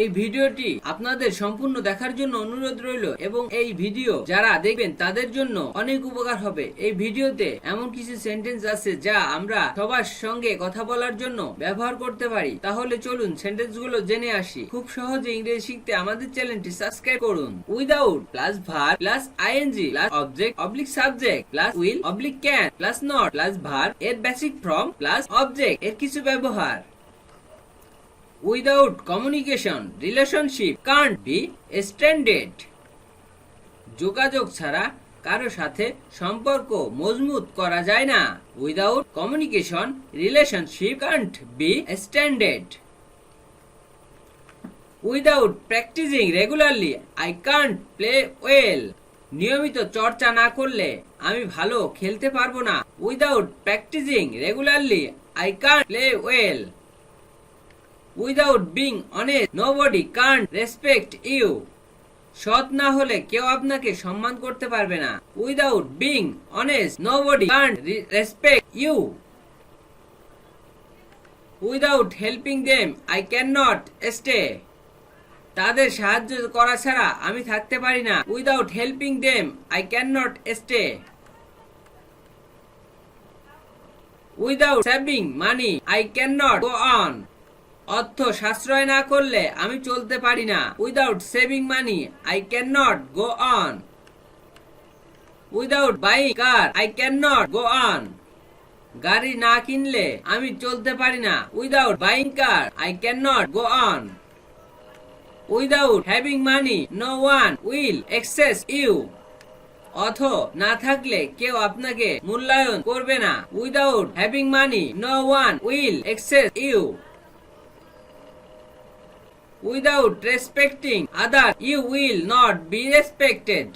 এই ভিডিওটি আপনাদের সম্পূর্ণ দেখার জন্য অনুরোধ রইল এবং এই ভিডিও যারা দেখবেন তাদের জন্য অনেক উপকার হবে। এই ভিডিওতে এমন কিছু সেন্টেন্স আছে যা আমরা সবার সঙ্গে কথা বলার জন্য ব্যবহার করতে পারি। তাহলে চলুন সেন্টেন্সগুলো জেনে আসি। খুব সহজে ইংরেজি শিখতে আমাদের চ্যানেলটি সাবস্ক্রাইব করুন। Without plus verb plus ING plus object oblique subject plus will oblique can plus not plus verb এর বেসিক ফর্ম প্লাস অবজেক্ট এর কিছু ব্যবহার। Without communication, relationship can't be extended. যোগাযোগ ছাড়া কারো সাথে সম্পর্ক মজবুত করা যায় না। Without communication, relationship can't be extended. Without practicing regularly, I can't play well. নিয়মিত চর্চা না করলে আমি ভালো খেলতে পারবো না। Without practicing regularly, I can't play well. Without being honest, nobody can't respect you. সৎ না হলে কেউ আপনাকে সম্মান করতে পারবে না। Without being honest, nobody can't respect you. Without helping them, I cannot stay. তাদের সাহায্য করা ছাড়া আমি থাকতে পারি না। Without helping them, I cannot stay. Without saving money, I cannot go on. অর্থ সাশ্রয় না করলে আমি চলতে পারি না। Without saving money, I cannot go on. Without buying car, I cannot go on. গাড়ি না কিনলে আমি চলতে পারি না। Without buying car, I cannot go on. Without having money, no one will accept you. অর্থ না থাকলে কেউ আপনাকে মূল্যায়ন করবে না। Without having money, no one will accept you. Without respecting others, you will not be respected.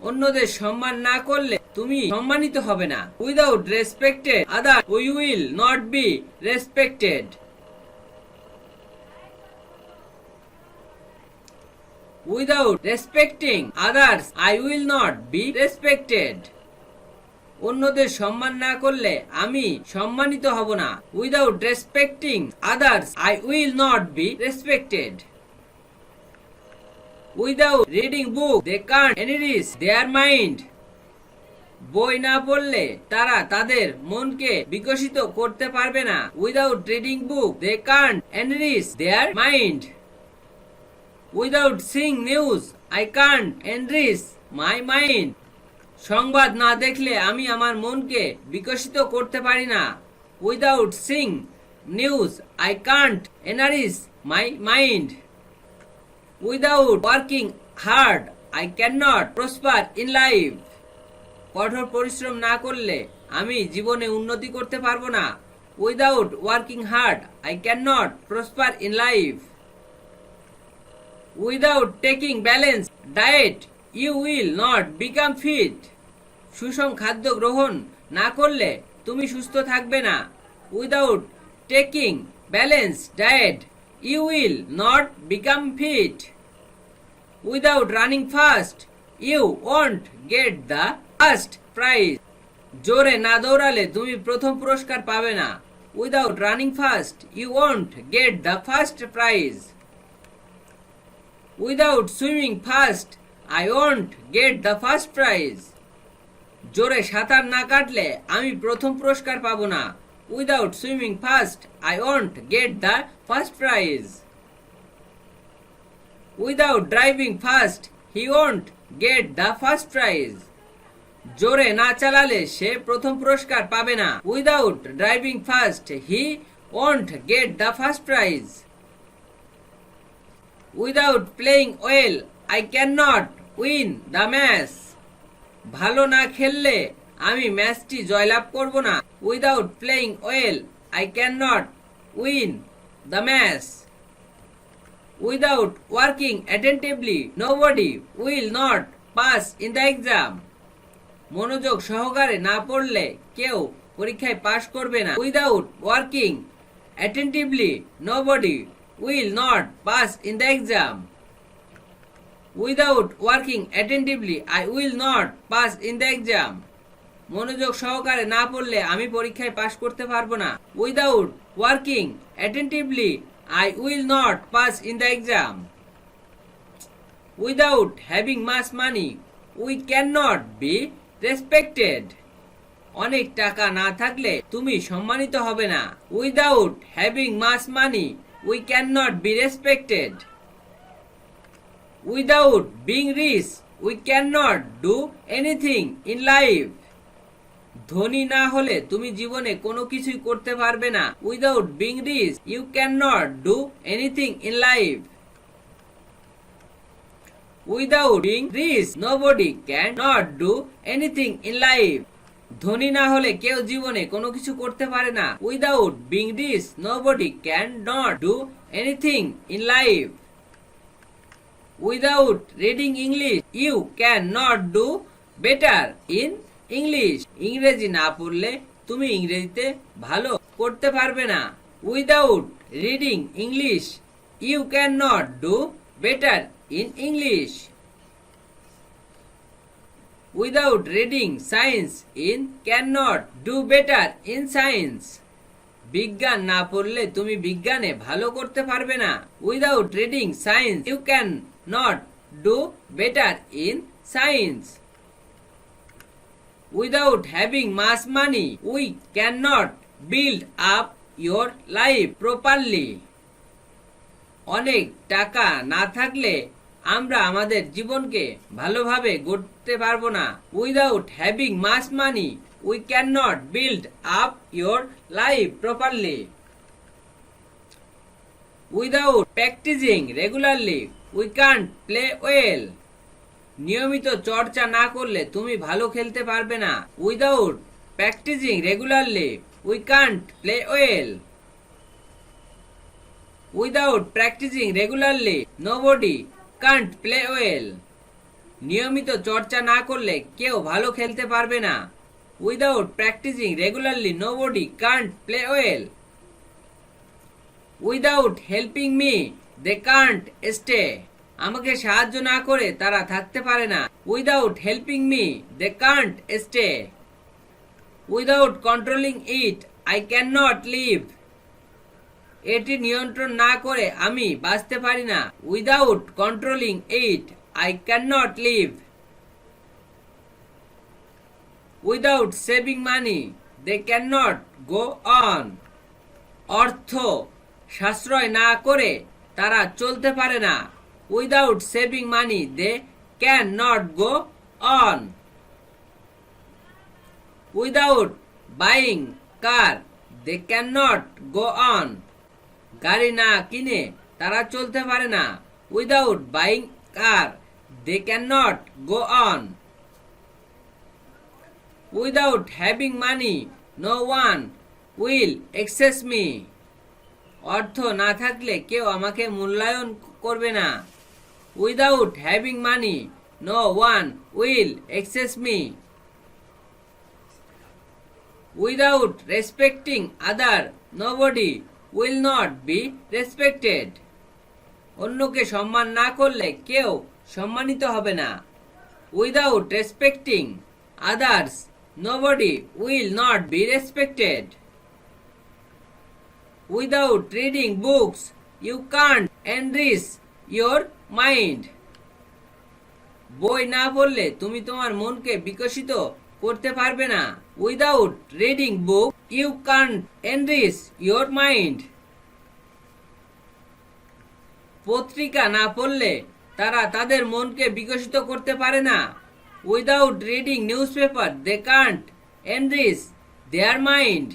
অন্যদের সম্মান না করলে তুমি সম্মানিত হবে না। Without respecting others, you will not be respected. Without respecting others, I will not be respected. অন্যদের সম্মান না করলে আমি সম্মানিত হব না। Without respecting others, I will not be respected. Without reading book, they can't enrich their mind. বই না পড়লে তারা তাদের মনকে বিকশিত করতে পারবে না। Without reading book, they can't enrich their mind. Without seeing news, I can't enrich my mind. সংবাদ না দেখলে আমি আমার মনকে বিকশিত করতে পারি না। Without seeing news, I can't enrich my mind. Without working hard, I cannot prosper in life. কঠোর পরিশ্রম না করলে আমি জীবনে উন্নতি করতে পারবো না। Without working hard, I cannot prosper in life. Without taking balanced diet, you will not become fit. সুষম খাদ্য গ্রহণ না করলে তুমি সুস্থ থাকবে না। Without taking balanced diet, you will not become fit. Without running fast, you won't get the first prize. জোরে না দৌড়ালে তুমি প্রথম পুরস্কার পাবে না। Without running fast, you won't get the first prize. Without swimming fast, I won't get the first prize. জোরে সাঁতার না কাটলে আমি প্রথম পুরস্কার পাবো না। Without swimming fast, I won't get the first prize. Without driving fast, he won't get the first prize. জোরে না চালালে সে প্রথম পুরস্কার পাবে না। Without driving fast, he won't get the first prize. Without playing well, I cannot win the match. ভালো না খেললে আমি ম্যাচটি জয়লাভ করব না। Without playing well, I cannot win the match. Without working attentively, nobody will not pass in the exam. মনোযোগ সহকারে না পড়লে কেউ পরীক্ষায় পাশ করবে না। Without working attentively, nobody will not pass in the exam. Without working attentively, I will not pass in the exam. মনোযোগ সহকারে না পড়লে আমি পরীক্ষায় পাশ করতে পারবো না। Without working attentively, I will not pass in the exam. Without having much money, we cannot be respected. অনেক টাকা না থাকলে তুমি সম্মানিত হবে না। Without having much money, we cannot be respected. Without being rich, we cannot do anything in life. ধনী না হলে তুমি জীবনে কোনো কিছুই করতে পারবে না। Without being rich, you cannot do anything in life. Without being rich, nobody cannot do anything in life. ধনী না হলে কেউ জীবনে কোনো কিছু করতে পারে না। Without being rich, nobody cannot do anything in life. Without reading English, you cannot do better in English. ইংরেজি না পড়লে তুমি ইংরেজিতে ভালো করতে পারবে না। Without reading English, you cannot do better in English. Without reading science, you cannot do better in science. বিজ্ঞান না পড়লে তুমি বিজ্ঞানে ভালো করতে পারবে না। Without reading science, you cannot do better in science. Without having much money, we cannot build up your life properly. অনেক টাকা না থাকলে আমরা আমাদের জীবনকে ভালোভাবে গড়তে পারবো না। Without having much money, we cannot build up your life properly. Without practicing regularly, we can't play well. নিয়মিত চর্চা না করলে তুমি ভালো খেলতে পারবে না। Without practicing regularly, we can't play well. Without practicing regularly, nobody can't play well. নিয়মিত চর্চা না করলে কেউ ভালো খেলতে পারবে না। Without practicing regularly, nobody can't play well. Without helping me, they can't stay. আমাকে সাহায্য না করে তারা থাকতে পারে না। Without helping me, they can't stay. Without controlling it, I cannot live. এটি নিয়ন্ত্রণ না করে আমি বাঁচতে পারি না। Without controlling it, I cannot live. Without saving money, they cannot go on. অর্থ সাশ্রয় না করে তারা চলতে পারে না। Without saving money, they cannot go on. Without buying car, they cannot go on. গাড়ি না কিনে তারা চলতে পারে না। Without buying car, they cannot go on. Without having money, no one will access me. অর্থ না থাকলে কেউ আমাকে মূল্যায়ন করবে না। Without having money, no one will access me. Without respecting other, nobody will not be respected. অন্যকে সম্মান না করলে কেউ সম্মানিত হবে না। Without respecting others, nobody will not be respected. Without reading books, you can't enrich your mind. বই না পড়লে তুমি তোমার মনকে বিকশিত করতে পারবে না। Without reading book, you can't enrich your mind. পত্রিকা না পড়লে তারা তাদের মনকে বিকশিত করতে পারে না। Without reading newspaper, they can't enrich their mind.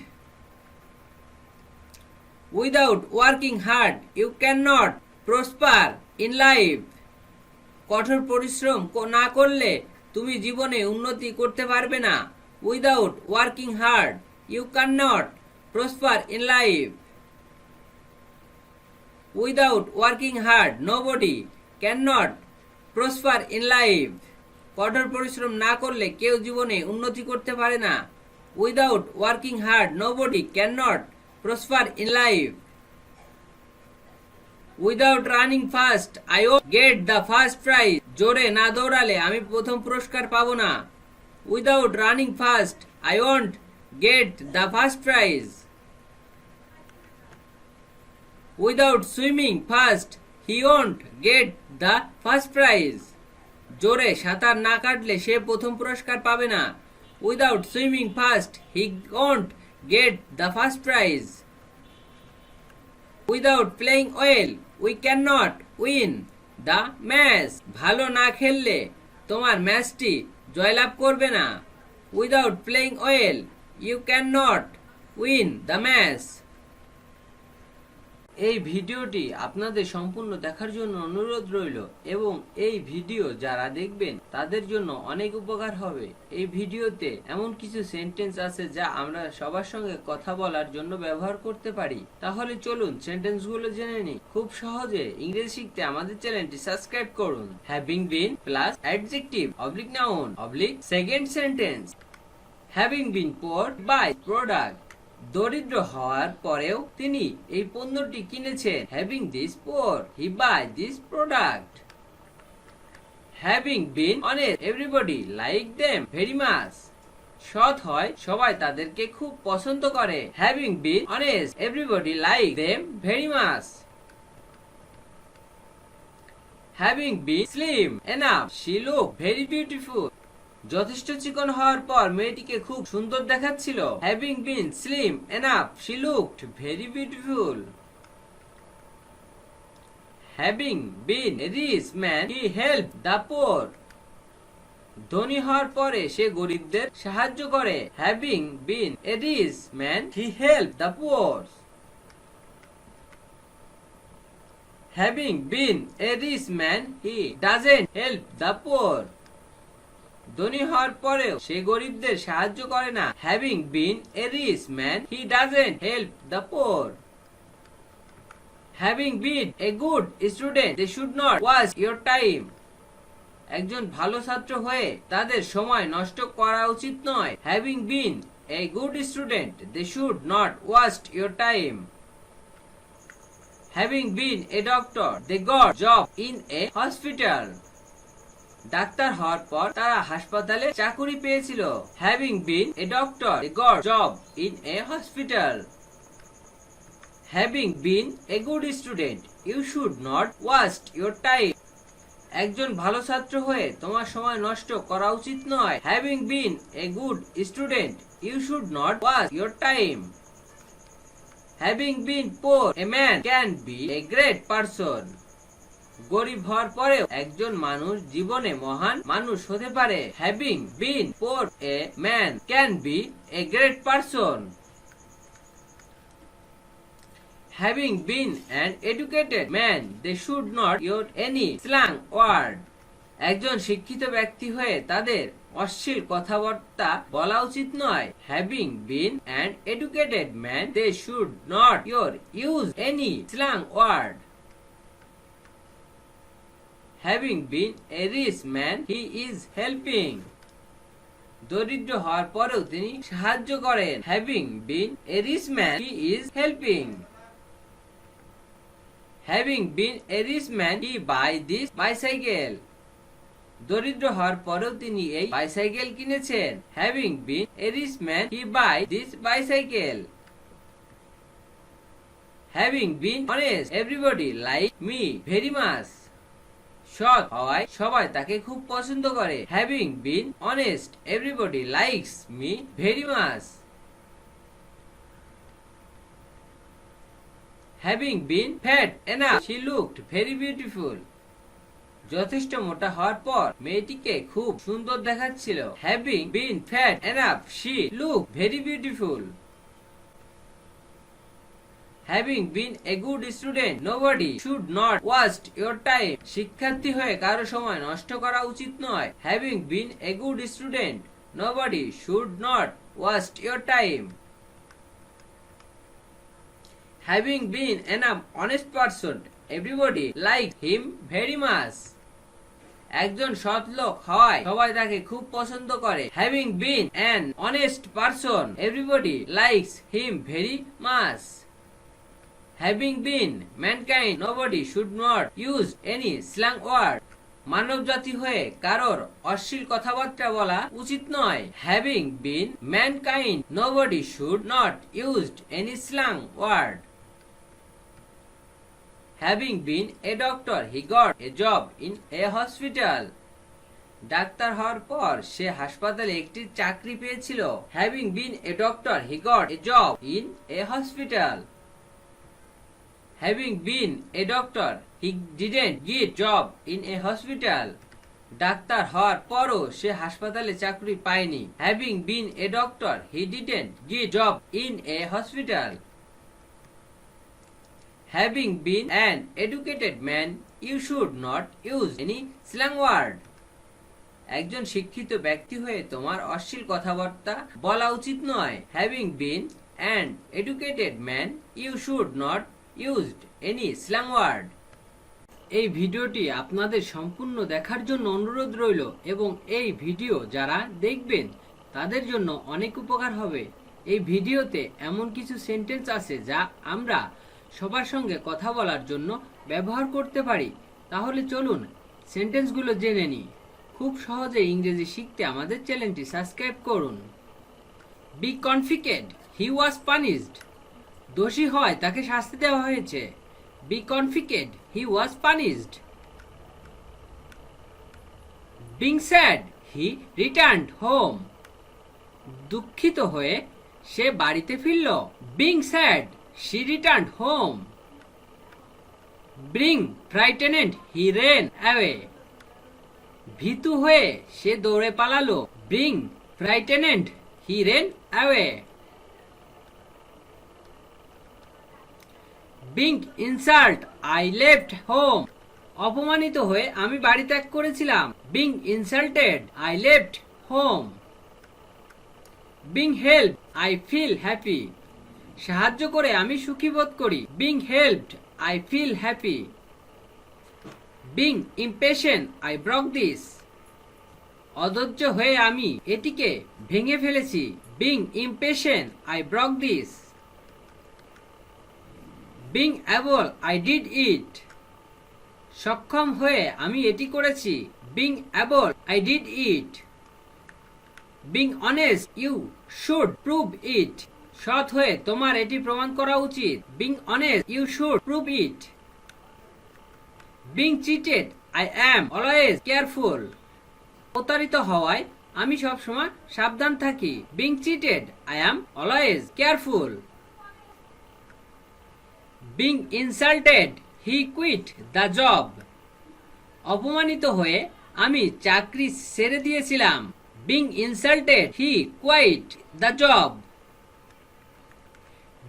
Without working hard, you cannot prosper in life. কঠোর পরিশ্রম না করলে তুমি জীবনে উন্নতি করতে পারবে না। Without working hard, you cannot prosper in life. Without working hard, nobody cannot prosper in life. কঠোর পরিশ্রম না করলে কেউ জীবনে উন্নতি করতে পারে না। Without working hard, nobody cannot prosper in life. Without running fast, I won't get the first prize. জোরে না দৌড়ালে আমি প্রথম পুরস্কার পাবো না। Without running fast, I won't get the first prize. Without swimming first he won't get the first prize. জোরে সাঁতার না কাটলে সে প্রথম পুরস্কার পাবে না। Without swimming first he won't get the first prize. Without playing well we can not win the match. ভালো না খেললে তোমার ম্যাচটি জয়লাভ করবে না। Without playing well you can not win the match. এই ভিডিওটি আপনাদের সম্পূর্ণ দেখার জন্য অনুরোধ রইল এবং এই ভিডিও যারা দেখবেন তাদের জন্য অনেক উপকার হবে। এই ভিডিওতে এমন কিছু সেন্টেন্স আছে যা আমরা সবার সঙ্গে কথা বলার জন্য ব্যবহার করতে পারি। তাহলে চলুন সেন্টেন্সগুলো জেনে নিই। খুব সহজে ইংরেজি শিখতে আমাদের চ্যানেলটি সাবস্ক্রাইব করুন। Having been plus adjective oblique noun oblique second sentence. Having been poor buy product. দরিদ্র হওয়ার পরেও তিনি এই পণ্যটি কিনেছেন। Having this poor he buy this product. Having been honest everybody like them very much. সৎ হয় সবাই তাদেরকে খুব পছন্দ করে। Having been honest everybody like them very much. Having been slim enough she look very beautiful. যথেষ্ট চিকন হওয়ার পর মেয়েটিকে খুব সুন্দর দেখাচ্ছিল। Having been slim enough she looked very beautiful. Having been a rich man he help the poor. ধনী হওয়ার পরে সে গরিবদের সাহায্য করে। Having been a rich man he help the poor. Having been a rich man he doesn't help the poor. ধনী হওয়ার পরেও সে গরিবদের সাহায্য করে না। Having been a rich man he doesn't help the poor. Having been a good student they should not waste your time. একজন ভালো ছাত্র হয়ে তাদের সময় নষ্ট করা উচিত নয়। Having been a good student they should not waste your time. Having been a doctor they got job in a hospital. ডাক্তার হওয়ার পর তারা হাসপাতালে চাকুরি পেয়েছিল। Having been a doctor they got job in a hospital. Having been a good student you should not waste your time. একজন ভালো ছাত্র হয়ে তোমার সময় নষ্ট করা উচিত নয়। Having been a good student you should not waste your time. Having been poor a man can be a great person. গরিব হওয়ার পরেও একজন মানুষ জীবনে মহান মানুষ হতে পারে। Having been poor a man can be a great person. Having been an educated man they should not use any slang word. একজন শিক্ষিত ব্যক্তি হয়ে তাদের অশ্লীল কথাবার্তা বলা উচিত নয়। Having been an educated man they should not use any slang word. Having been a rich man, he is helping. দরিদ্র হওয়ার পরেও তিনি সাহায্য করেন। Having been a rich man, he is helping. Having been a rich man, he buy this bicycle. দরিদ্র হওয়ার পরেও তিনি এই বাইসাইকেল কিনেছেন। Having been a rich man, he buy this bicycle. Having been honest, everybody like me very much. সৎ হওয়ায় সবাই তাকে খুব পছন্দ করে। Having been honest everybody likes me very much. Having bin fat enough she looked very beautiful. যথেষ্ট মোটা হওয়ার পর মেয়েটিকে খুব সুন্দর দেখাচ্ছিল। Having bin fat enough she looked very beautiful. Having been a good student, nobody should not waste your time. শিক্ষার্থী হয়ে কারো সময় নষ্ট করা উচিত নয়। Having been a good student, nobody should not waste your time. Having been an honest person, everybody liked him very much. একজন সৎ লোক হওয়ায় সবাই তাকে খুব পছন্দ করে। Having been an honest person, everybody likes him very much. Having been mankind, nobody should not use any slang word. মানব জাতি হয়ে কারোর অশ্লীল কথাবার্তা বলা উচিত নয়। Having been mankind, nobody should not use any slang word. Having been a doctor, he got a job in a hospital. Doctor হওয়ার পর সে হাসপাতালে একটি চাকরি পেয়েছিল। Having been a doctor, he got a job in a hospital. Having been a doctor, he didn't get job in a hospital. Doctor হওয়ার পরও সে হাসপাতালে চাকরি পায়নি। Having been a doctor, he didn't get job in a hospital. Having been an educated man, you should not use any slang word. একজন শিক্ষিত ব্যক্তি হয়ে তোমার অশ্লীল কথাবার্তা বলা উচিত নয়। Having been an educated man, you should not use any slang word. এই ভিডিওটি আপনাদের সম্পূর্ণ দেখার জন্য অনুরোধ রইল এবং এই ভিডিও যারা দেখবেন তাদের জন্য অনেক উপকার হবে। এই ভিডিওতে এমন কিছু সেন্টেন্স আছে যা আমরা সবার সঙ্গে কথা বলার জন্য ব্যবহার করতে পারি। তাহলে চলুন সেন্টেন্সগুলো জেনে নিই। খুব সহজে ইংরেজি শিখতে আমাদের চ্যানেলটি সাবস্ক্রাইব করুন। Be confident, he was punished. দোষী হয় তাকে শাস্তি দেওয়া হয়েছে। Be confident, he was punished. Being sad, he returned home. দুঃখিত হয়ে সে বাড়িতে ফিরল। Being sad, she returned home. Being frightened, he ran away. ভীতু হয়ে সে দৌড়ে পালালো। Being frightened, he ran away. Being insult, I left home. অপমানিত হয়ে আমি বাড়ি ত্যাগ করেছিলাম। Being insulted, I left home. Being helped, I feel happy. সাহায্য করে আমি সুখী বোধ করি। Being helped, I feel happy. Being impatient, I broke this. অধৈর্য হয়ে আমি এটিকে ভেঙে ফেলেছি। Being impatient, I broke this. Being able, I did it. সক্ষম হয়ে আমি এটি করেছি। Being able, I did it. Being honest, you should prove it. সৎ হয়ে তোমার এটি প্রমাণ করা উচিত। Being honest, you should prove it. Being cheated, I am always careful. প্রতারিত হওয়ায় আমি সবসময় সাবধান থাকি। Being cheated, I am always careful. Being insulted, he quit the job. অপমানিত হয়ে আমি চাকরি ছেড়ে দিয়েছিলাম। Being insulted, he quit the job.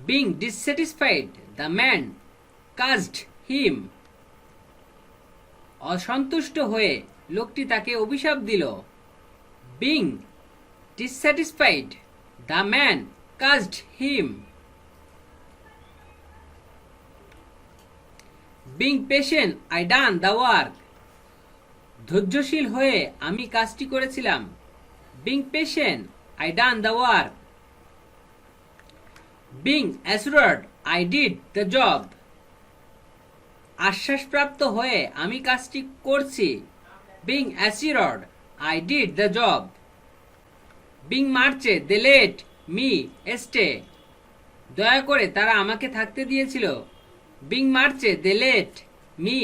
Being dissatisfied, the man cursed him. অসন্তুষ্ট হয়ে লোকটি তাকে অভিশাপ দিল। Being dissatisfied, the man cursed him. Being patient, I done the work. ধৈর্যশীল হয়ে আমি কাজটি করেছিলাম। Being patient, I done the work. Being assured, I did the job. আশ্বাসপ্রাপ্ত হয়ে আমি কাজটি করছি। Being assured, I did the job. Being marched, they let me stay. দয়া করে তারা আমাকে থাকতে দিয়েছিল। Being marched, they let me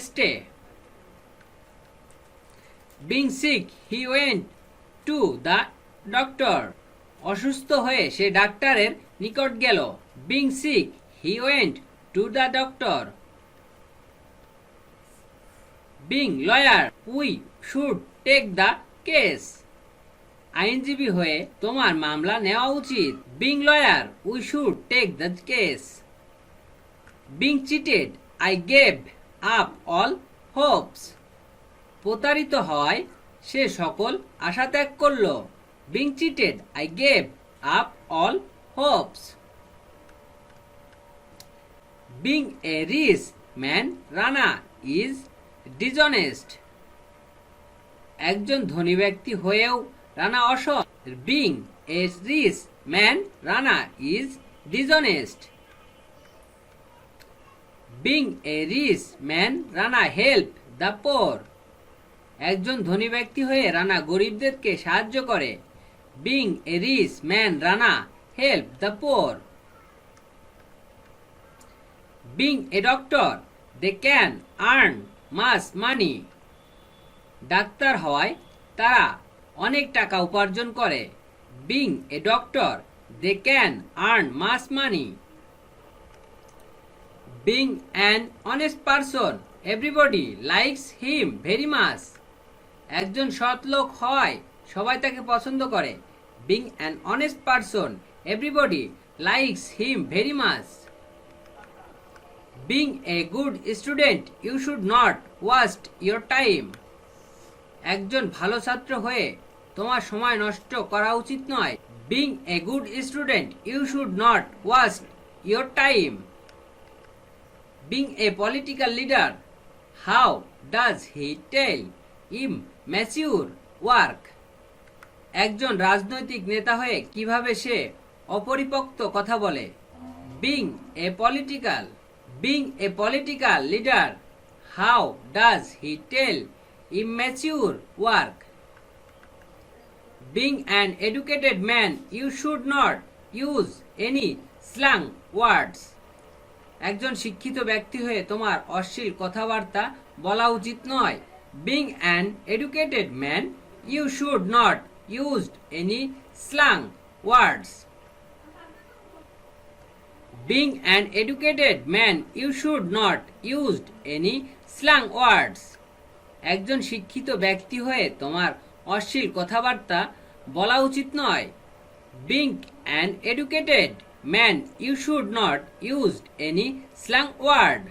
stay. Being sick, he went to the doctor. অসুস্থ হয়ে সে ডাক্তারের নিকট গেল। Being sick, he went to the doctor. Being lawyer, we should take the case. আইনজীবী হয়ে তোমার মামলা নেওয়া উচিত। Being lawyer, we should take the case. Being cheated, I gave up all hopes. প্রতারিত হয় সে সকল আশা ত্যাগ করল। Being cheated, I gave up all hopes. Being a rich man, Rana is dishonest. একজন ধনী ব্যক্তি হয়েও রানা অসৎ। Being a rich man, Rana is dishonest. Being a rich man, Rana help the poor. একজন ধনী ব্যক্তি হয়ে রানা গরিবদেরকে সাহায্য করে। Being a rich man, Rana help the poor. Being a doctor, they can earn much money. Doctor হওয়ায় তারা অনেক টাকা উপার্জন করে। Being a doctor, they can earn much money. Being an honest person, everybody likes him very much. একজন সৎ লোক হয় সবাই তাকে পছন্দ করে। Being an honest person, everybody likes him very much. Being a good student, you should not waste your time. একজন ভালো ছাত্র হয়ে তোমার সময় নষ্ট করা উচিত নয়। Being a good student, you should not waste your time. Being a political leader, how does he tell immature work? একজন রাজনৈতিক নেতা হয়ে কিভাবে সে অপরিপক্ত কথা বলে। Being a political leader, how does he tell immature work? Being an educated man, you should not use any slang words. একজন শিক্ষিত ব্যক্তি হয়ে তোমার অশ্লীল কথাবার্তা বলা উচিত নয়। Being an educated man, you should not use any slang words. Being an educated man, you should not use any slang words. একজন শিক্ষিত ব্যক্তি হয়ে তোমার অশ্লীল কথাবার্তা বলা উচিত নয়। Being an educated man, you should not use any slang word.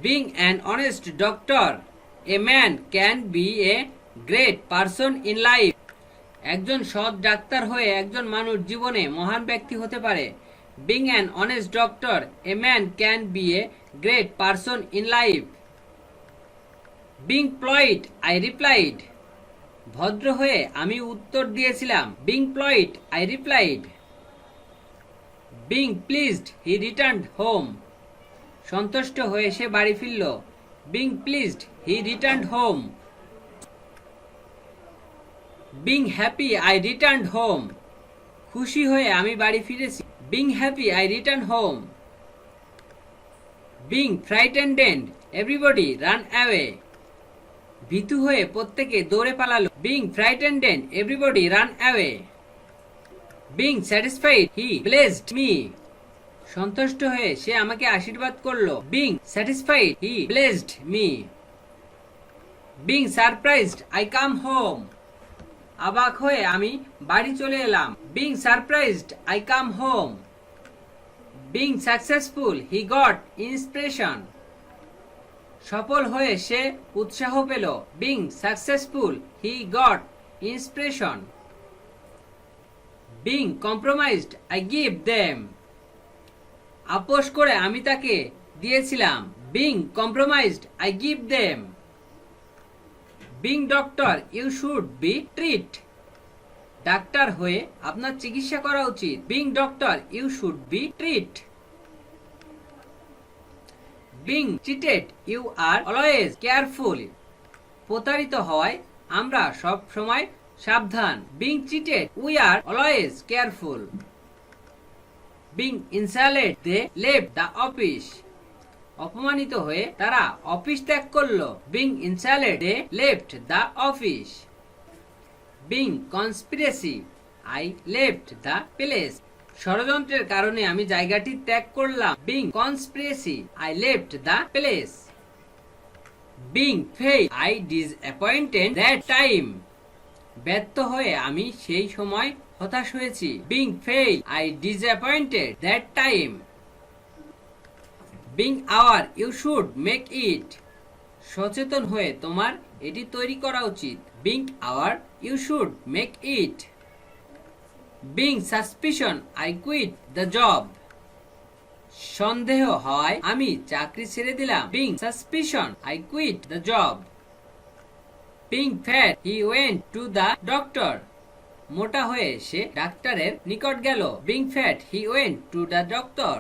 Being an honest doctor, a man can be a great person in life. একজন সৎ ডাক্তার হয়ে একজন মানুষ জীবনে মহান ব্যক্তি হতে পারে। Being an honest doctor, a man can be a great person in life. Being polite, I replied. ভদ্র হয়ে আমি উত্তর দিয়েছিলাম। Being polite, I replied. Being pleased, he returned home. সন্তুষ্ট হয়ে সে বাড়ি ফিরল। Being pleased, he returned home. Being happy, I returned home. খুশি হয়ে আমি বাড়ি ফিরেছি। Being happy, I returned home. Being frightened, everybody ran away. ভীতু হয়ে প্রত্যেকে দৌড়ে পালালো। Being frightened, everybody ran away. Being satisfied, he blessed me. সন্তুষ্ট হয়ে সে আমাকে আশীর্বাদ করলো। Being satisfied, he blessed me. Being surprised, I come home. অবাক হয়ে আমি বাড়ি চলে এলাম। Being surprised, I come home. Being successful, he got inspiration. সফল হয়ে সে উৎসাহ পেল। Being successful, he got inspiration. Being compromised, I give them. আপোষ করে আমি তাকে দিয়েছিলাম। Being compromised, I give them. Being doctor, you should be treat. Doctor হয়ে আপনার চিকিৎসা করা উচিত। Being doctor, you should be treat. Being cheated, you are always careful. প্রতারিত হওয়ায় আমরা সব সময় সাবধান। Being cheated, we are always careful. Being insulted, they left the office. অপমানিত হয়ে তারা অফিস ত্যাগ করলো। Being insulted, they left the office. Being conspiracy, I left the place. ষড়যন্ত্রের কারণে আমি জায়গাটি ত্যাগ করলাম। Being conspiracy, I left the place. Being failed, I disappointed that time. ব্যর্থ হয়ে আমি সেই সময় হতাশ হয়েছি। Being failed, I disappointed that time. Being aware, you should make it. সচেতন হয়ে তোমার এটি তৈরি করা উচিত। Being aware, you should make it. Being suspicion, I quit the job. সন্দেহ হয় আমি চাকরি ছেড়ে দিলাম। Being suspicion, I quit the job. Being fat, he went to the doctor. মোটা হয়ে সে ডাক্তারের নিকট গেল। Being fat, he went to the doctor.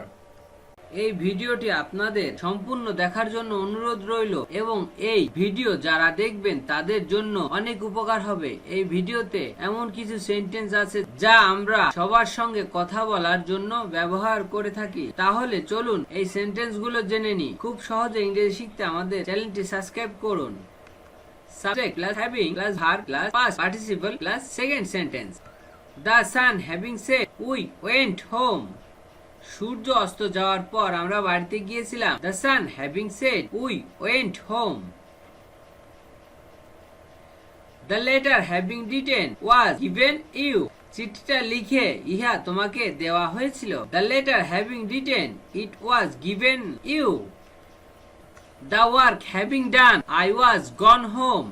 এই ভিডিওটি আপনাদের সম্পূর্ণ দেখার জন্য অনুরোধ রইল এবং এই ভিডিও যারা দেখবেন তাদের জন্য অনেক উপকার হবে। এই ভিডিওতে এমন কিছু সেন্টেন্স আছে যা আমরা সবার সঙ্গে কথা বলার জন্য ব্যবহার করে থাকি। তাহলে চলুন এই সেন্টেন্স গুলো জেনে নিই। খুব সহজে ইংরেজি শিখতে আমাদের চ্যানেলটি সাবস্ক্রাইব করুন। Subject plus having plus verb plus past participle plus second sentence. The sun having said, we went home. সূর্য অস্ত যাওয়ার পর আমরা বাড়িতে গিয়েছিলাম। The sun having said, we went home. The letter having written was given you. চিঠিটা লিখে ইহা তোমাকে দেওয়া হয়েছিল। The letter having written, it was given you. The work having done, I was gone home.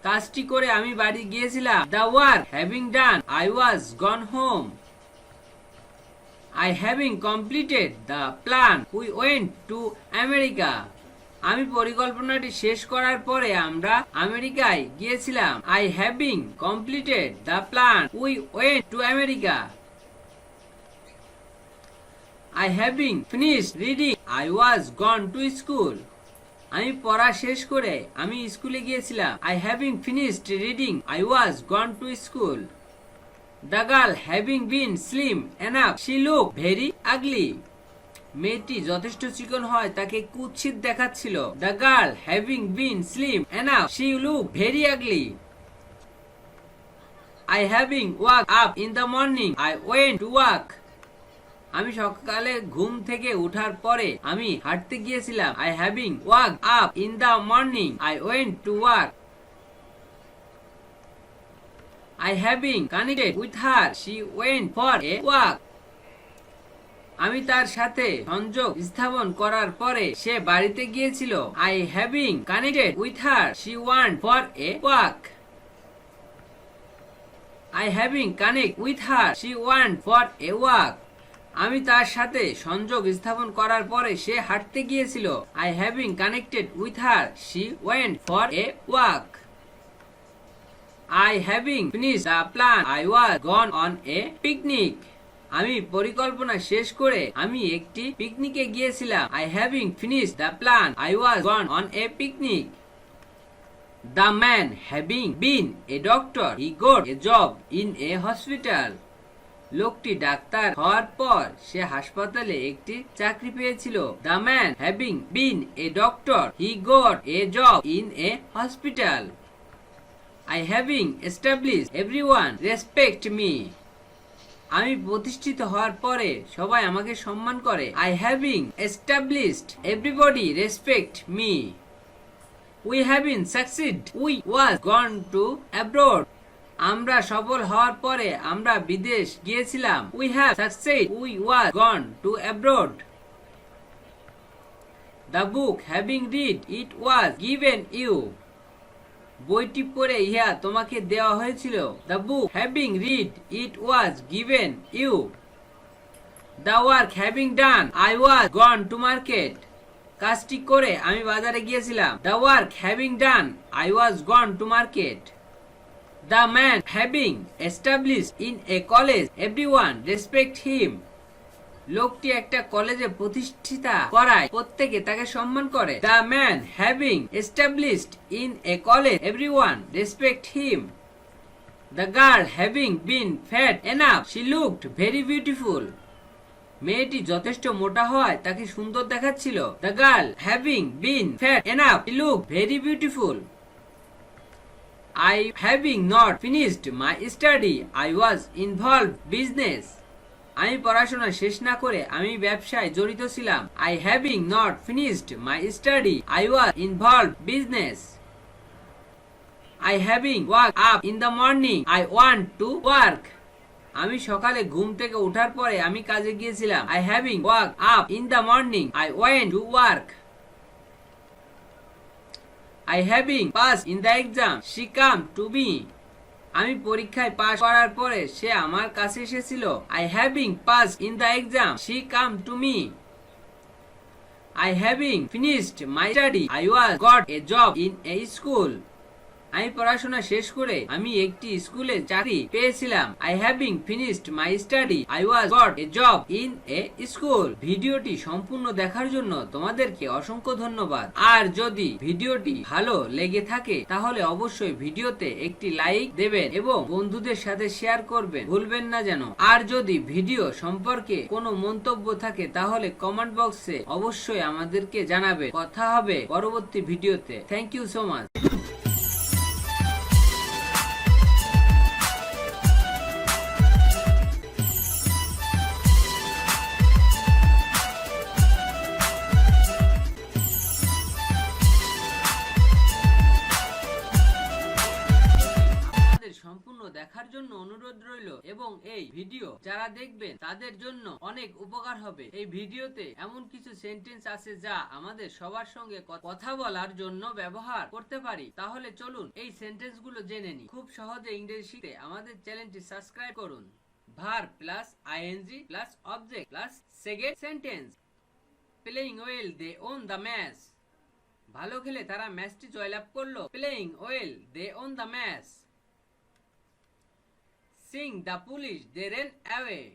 কাজটি করে আমি বাড়ি গিয়েছিলাম। The work having done, I was gone home. I having completed the plan, we went to America. আমি পরিকল্পনাটি শেষ করার পরে আমরা আমেরিকায় গিয়েছিলাম। I having completed the plan, we went to America. I having finished reading, I was gone to school. আমি পড়া শেষ করে আমি স্কুলে গিয়েছিলাম। I having finished reading, I was gone to school. The girl having been slim enough, she looked very ugly. মেয়েটি যথেষ্ট চিকন হয় তাকে কুৎসিত দেখাচ্ছিল। The girl having been slim enough, she looked very ugly. I having woke up in the morning, I went to work. আমি সকালে ঘুম থেকে উঠার পরে আমি হাঁটতে গিয়েছিলাম। I having woke up in the morning, I went to work. I having connected with her, she went for a walk. আমি তার সাথে সংযোগ স্থাপন করার পরে সে বাড়িতে গিয়েছিল। I having connected with her, she went for a walk. I having connect with her, she went for a walk. আমি তার সাথে সংযোগ স্থাপন করার পরে সে হাঁটতে গিয়েছিল। I having connected with her, she went for a walk. I having finished the plan, I was gone on a picnic. আমি পরিকল্পনা শেষ করে আমি একটি পিকনিকে গিয়েছিলাম। I having finished the plan, I was gone on a picnic. The man having been a doctor, he got a job in a hospital. লোকটি doctor হওয়ার পর সে হাসপাতালে একটি চাকরি পেয়েছিল। The man having been a doctor, he got a job in a hospital. I having established, everyone respect me. আমি প্রতিষ্ঠিত হওয়ার পরে সবাই আমাকে সম্মান করে। I having established, everybody respect me. We having succeed, we was gone to abroad. আমরা সফল হওয়ার পরে আমরা বিদেশ গিয়েছিলাম। We have succeed, we was gone to abroad. The book having read, it was given you. বইটি পড়ে ইহা তোমাকে দেওয়া হয়েছিল। The book having read, it was given you. The work having done, I was gone to market. কাজটি করে আমি বাজারে গিয়েছিলাম। The work having done, I was gone to market. The man having established in a college, everyone respect him. লোকটি একটা কলেজে প্রতিষ্ঠিতা করায় প্রত্যেকে তাকে সম্মান করে। The man having established in a college, everyone respect him. The girl having been fat enough, she looked very beautiful. মেয়েটি যথেষ্ট মোটা হয় তাকে সুন্দর দেখাচ্ছিল। The girl having been fat enough, she looked very beautiful. I having not finished my study, I was involved business. আমি পড়াশোনা শেষ না করে আমি ব্যবসায় জড়িত ছিলাম। I having not finished my study, I was involved business. I having woke up in the morning, I want to work. আমি সকালে ঘুম থেকে ওঠার পরে আমি কাজে গিয়েছিলাম। I having woke up in the morning, I went to work. I having passed in the exam, she came to me. আমি পরীক্ষায় পাশ করার পরে সে আমার কাছে এসেছিল। I having passed in the exam, she came to me. I having finished my study, I was got a job in a school. আমি পড়াশোনা শেষ করে আমি একটি স্কুলে চাকরি পেয়েছিলাম। I having finished my study I was got a job in A school. ভিডিওটি সম্পূর্ণ দেখার জন্য তোমাদেরকে অসংখ্য ধন্যবাদ। আর যদি ভিডিওটি ভালো লেগে থাকে তাহলে অবশ্যই ভিডিওতে একটি লাইক দেবেন এবং বন্ধুদের সাথে শেয়ার করবেন ভুলবেন না যেন। আর যদি ভিডিও সম্পর্কে কোনো মন্তব্য থাকে তাহলে কমেন্ট বক্সে অবশ্যই আমাদেরকে জানাবে। কথা হবে পরবর্তী ভিডিওতে। Thank you so much. সম্পূর্ণ দেখার জন্য অনুরোধ রইল এবং এই ভিডিও যারা দেখবেন তাদের জন্য অনেক উপকার হবে। এই ভিডিওতে এমন কিছু সেন্টেন্স আছে যা আমাদের সবার সঙ্গে কথা বলার জন্য ব্যবহার করতে পারি। তাহলে চলুন এই সেন্টেন্স গুলো জেনে নিই। খুব সহজে ইংরেজি শিখতে আমাদের চ্যানেলটি সাবস্ক্রাইব করুন। Verb plus ING plus object plus second sentence. Playing well they won the match. ভালো খেলে তারা ম্যাচটি জয়লাভ করলো। Playing well they won the match. Seeing the police, they ran away.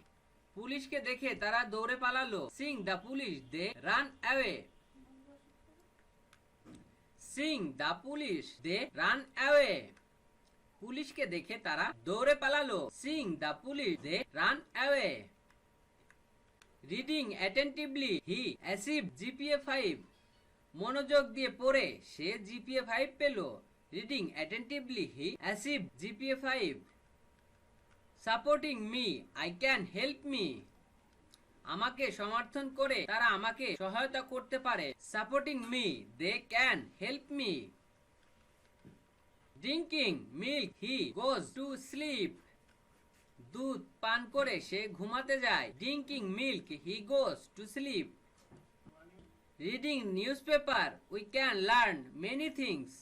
পুলিশকে দেখে তারা দৌড়ে পালালো। Seeing the police, they ran away. Seeing the police, they ran away. পুলিশকে দেখে তারা দৌড়ে পালালো। Seeing the police, they ran away. Reading attentively, he achieved GPA 5. মনোযোগ দিয়ে পড়ে সে GPA 5 পেল। Reading attentively, he achieved GPA 5. Supporting me, I can help me. আমাকে সমর্থন করে তারা আমাকে সহায়তা করতে পারে। Supporting me, they can help me. Drinking milk, he goes to sleep. দুধ পান করে সে ঘুমাতে যায়। Drinking milk, he goes to sleep. Reading newspaper, we can learn many things.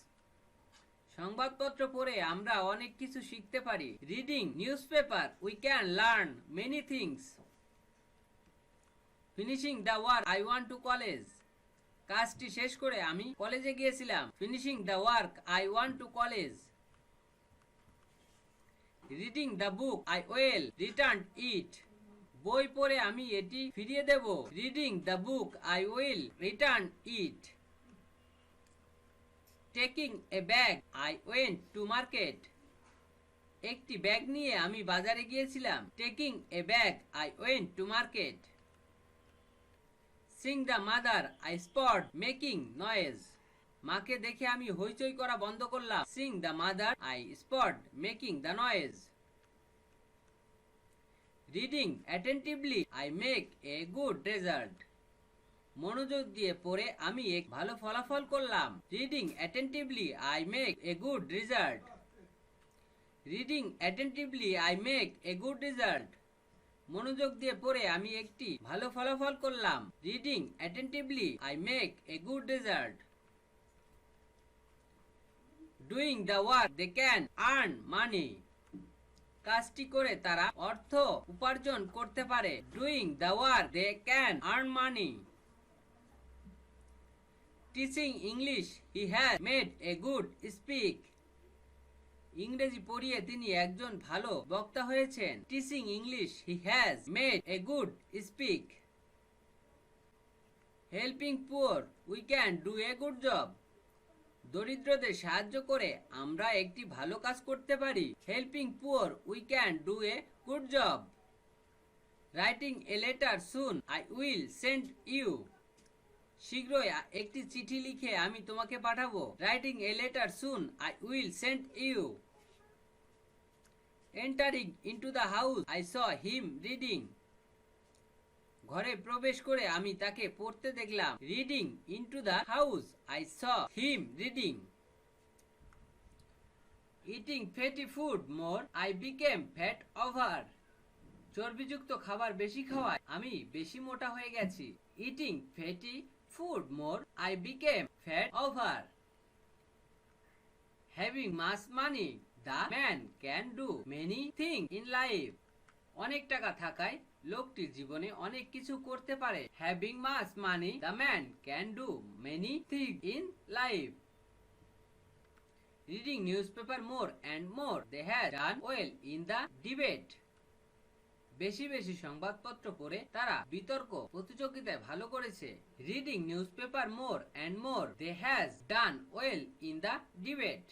সংবাদপত্র পড়ে আমরা অনেক কিছু শিখতে পারি। Reading newspaper we can learn many things. Finishing the work I want to college. কাজটি শেষ করে আমি কলেজে গিয়েছিলাম। Finishing the work I want to college. Reading the book I will return it. বই পড়ে আমি এটি ফিরিয়ে দেব। Reading the book I will return it. Taking a bag, I went to market. একটি ব্যাগ নিয়ে আমি বাজারে গিয়েছিলাম। Taking a bag, I went to market. Seeing the mother, I stopped making noise. মাকে দেখে আমি হইচই করা বন্ধ করলাম। Seeing the mother, I stopped making the noise. Reading attentively, I make a good result. মনোযোগ দিয়ে পড়ে আমি এক ভালো ফলাফল করলাম। Reading attentively I make a good result. Reading attentively I make a good result. মনোযোগ দিয়ে পড়ে আমি একটি ভালো ফলাফল করলাম। Reading attentively I make a good result. Doing the work they can earn money. কাজটি করে তারা অর্থ উপার্জন করতে পারে। Doing the work they can earn money. Teaching English, he has made a good speak. ইংরেজি পড়িয়ে তিনি একজন ভালো বক্তা হয়েছেন। Teaching English, he has made a good speak. Helping poor, we can do a good job. দরিদ্রদের সাহায্য করে আমরা একটি ভালো কাজ করতে পারি। Helping poor, we can do a good job. Writing a letter soon, I will send you. শীঘ্রই একটি চিঠি লিখে আমি তোমাকে পাঠাবো। Writing a letter soon I will send you. Entering into the house I saw him reading. ঘরে প্রবেশ করে আমি তাকে পড়তে দেখলাম। Reading into the house I saw him reading. Eating fatty food more I became fat over. চর্বিযুক্ত খাবার বেশি খাওয়ায় আমি বেশি মোটা হয়ে গেছি। Eating fatty food more, I became fat over. Having much money, the man can do many things in life. অনেক টাকা থাকায় লোকটি জীবনে অনেক কিছু করতে পারে। Having much money, the man can do many things in life. Reading newspaper more and more, they have done well in the debate. বেশি বেশি সংবাদপত্র পড়ে তারা বিতর্ক প্রতিযোগিতায় ভালো করেছে। Reading newspaper more and more, they has done well in the debate.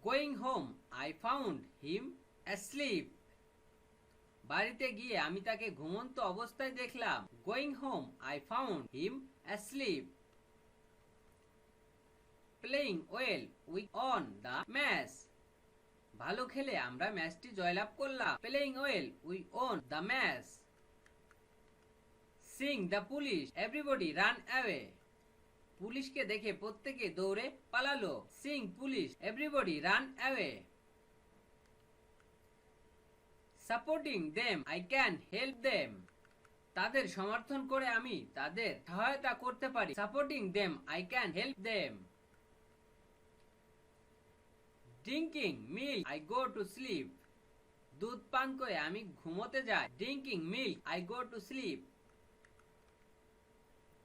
Going home I found him asleep, বাড়িতে গিয়ে আমি তাকে ঘুমন্ত অবস্থায় দেখলাম। Going home I found him asleep. Playing well we won the match, ভালো খেলে আমরা ম্যাচটি জয়লাভ করলাম। Playing well we won the match. Seeing the police everybody ran away, পুলিশকে দেখে প্রত্যেকে দৌড়ে পালালো। Seeing police everybody ran away. Supporting them I can help them, তাদের সমর্থন করে আমি তাদের সহায়তা করতে পারি। Supporting them I can help them. Drinking milk I go to sleep, দুধ পান করে আমি ঘুমোতে যাই। Drinking milk I go to sleep.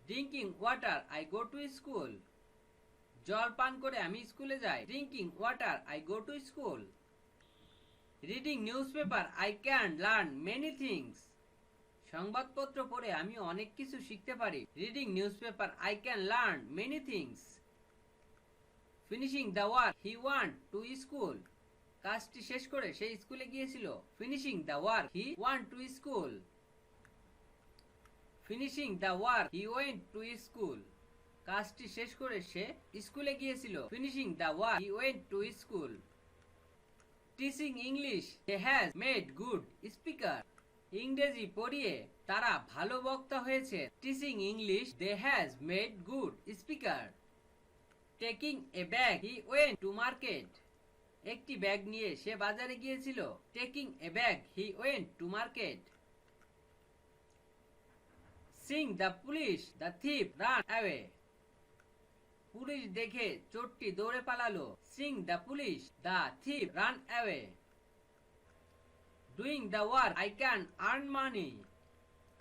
Drinking water I go to school, জল পান করে আমি স্কুলে যাই। Drinking water I go to school. Reading newspaper I can learn many things, সংবাদপত্র পড়ে আমি অনেক কিছু শিখতে পারি। Reading newspaper I can learn many things. Finishing the work he want to school, কাজটি শেষ করে সে স্কুলে গিয়েছিল। Finishing the work he want to school. Finishing the work he went to school, কাজটি শেষ করে সে স্কুলে গিয়েছিল। Finishing the work he went to school. Teaching English they has made good speaker, ইংরেজি পড়িয়ে তারা ভালো বক্তা হয়েছে। Teaching English they has made good speaker. Taking a bag he went to market, একটি ব্যাগ নিয়ে সে বাজারে গিয়েছিল। Taking a bag he went to market. Singh the police the thief run away, police দেখে চোরটি দৌড়ে পালালো। Singh the police the thief run away. Doing the work I can earn money,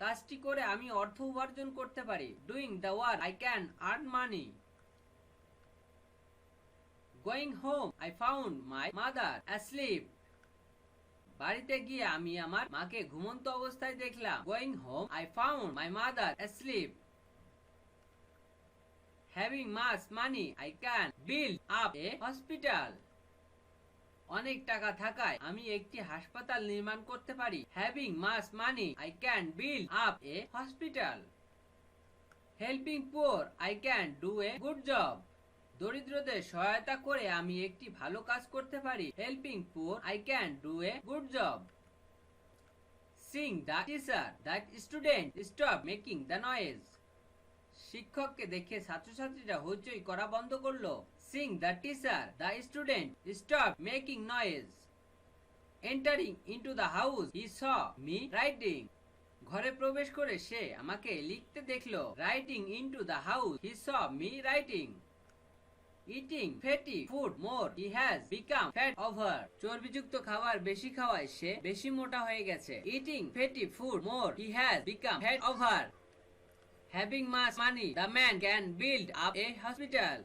কাজটি করে আমি অর্থ উপার্জন করতে পারি। Doing the work I can earn money. Going home I found my mother asleep, বাড়িতে গিয়ে আমি আমার মাকে ঘুমন্ত অবস্থায় দেখলাম। Going home I found my mother asleep. Having much money I can build up a hospital, অনেক টাকা থাকায় আমি একটি হাসপাতাল নির্মাণ করতে পারি। Having much money I can build up a hospital. Helping poor I can do a good job, দরিদ্রদের সহায়তা করে আমি একটি ভালো কাজ করতে পারি। Helping poor I can do a good job. Singh the teacher that student stop making the noise, শিক্ষককে দেখে ছাত্রছাত্রীরা হইচই করা বন্ধ করলো। Seeing the teacher the student stop making noise. Entering into the house he saw me writing, ঘরে প্রবেশ করে সে আমাকে লিখতে দেখলো। Writing into the house he saw me writing. Eating fatty food more he has become fat over, চর্বিযুক্ত খাবার বেশি খাওয়ায় সে বেশি মোটা হয়ে গেছে। Eating fatty food more he has become fat over. Having much money the man can build up a hospital,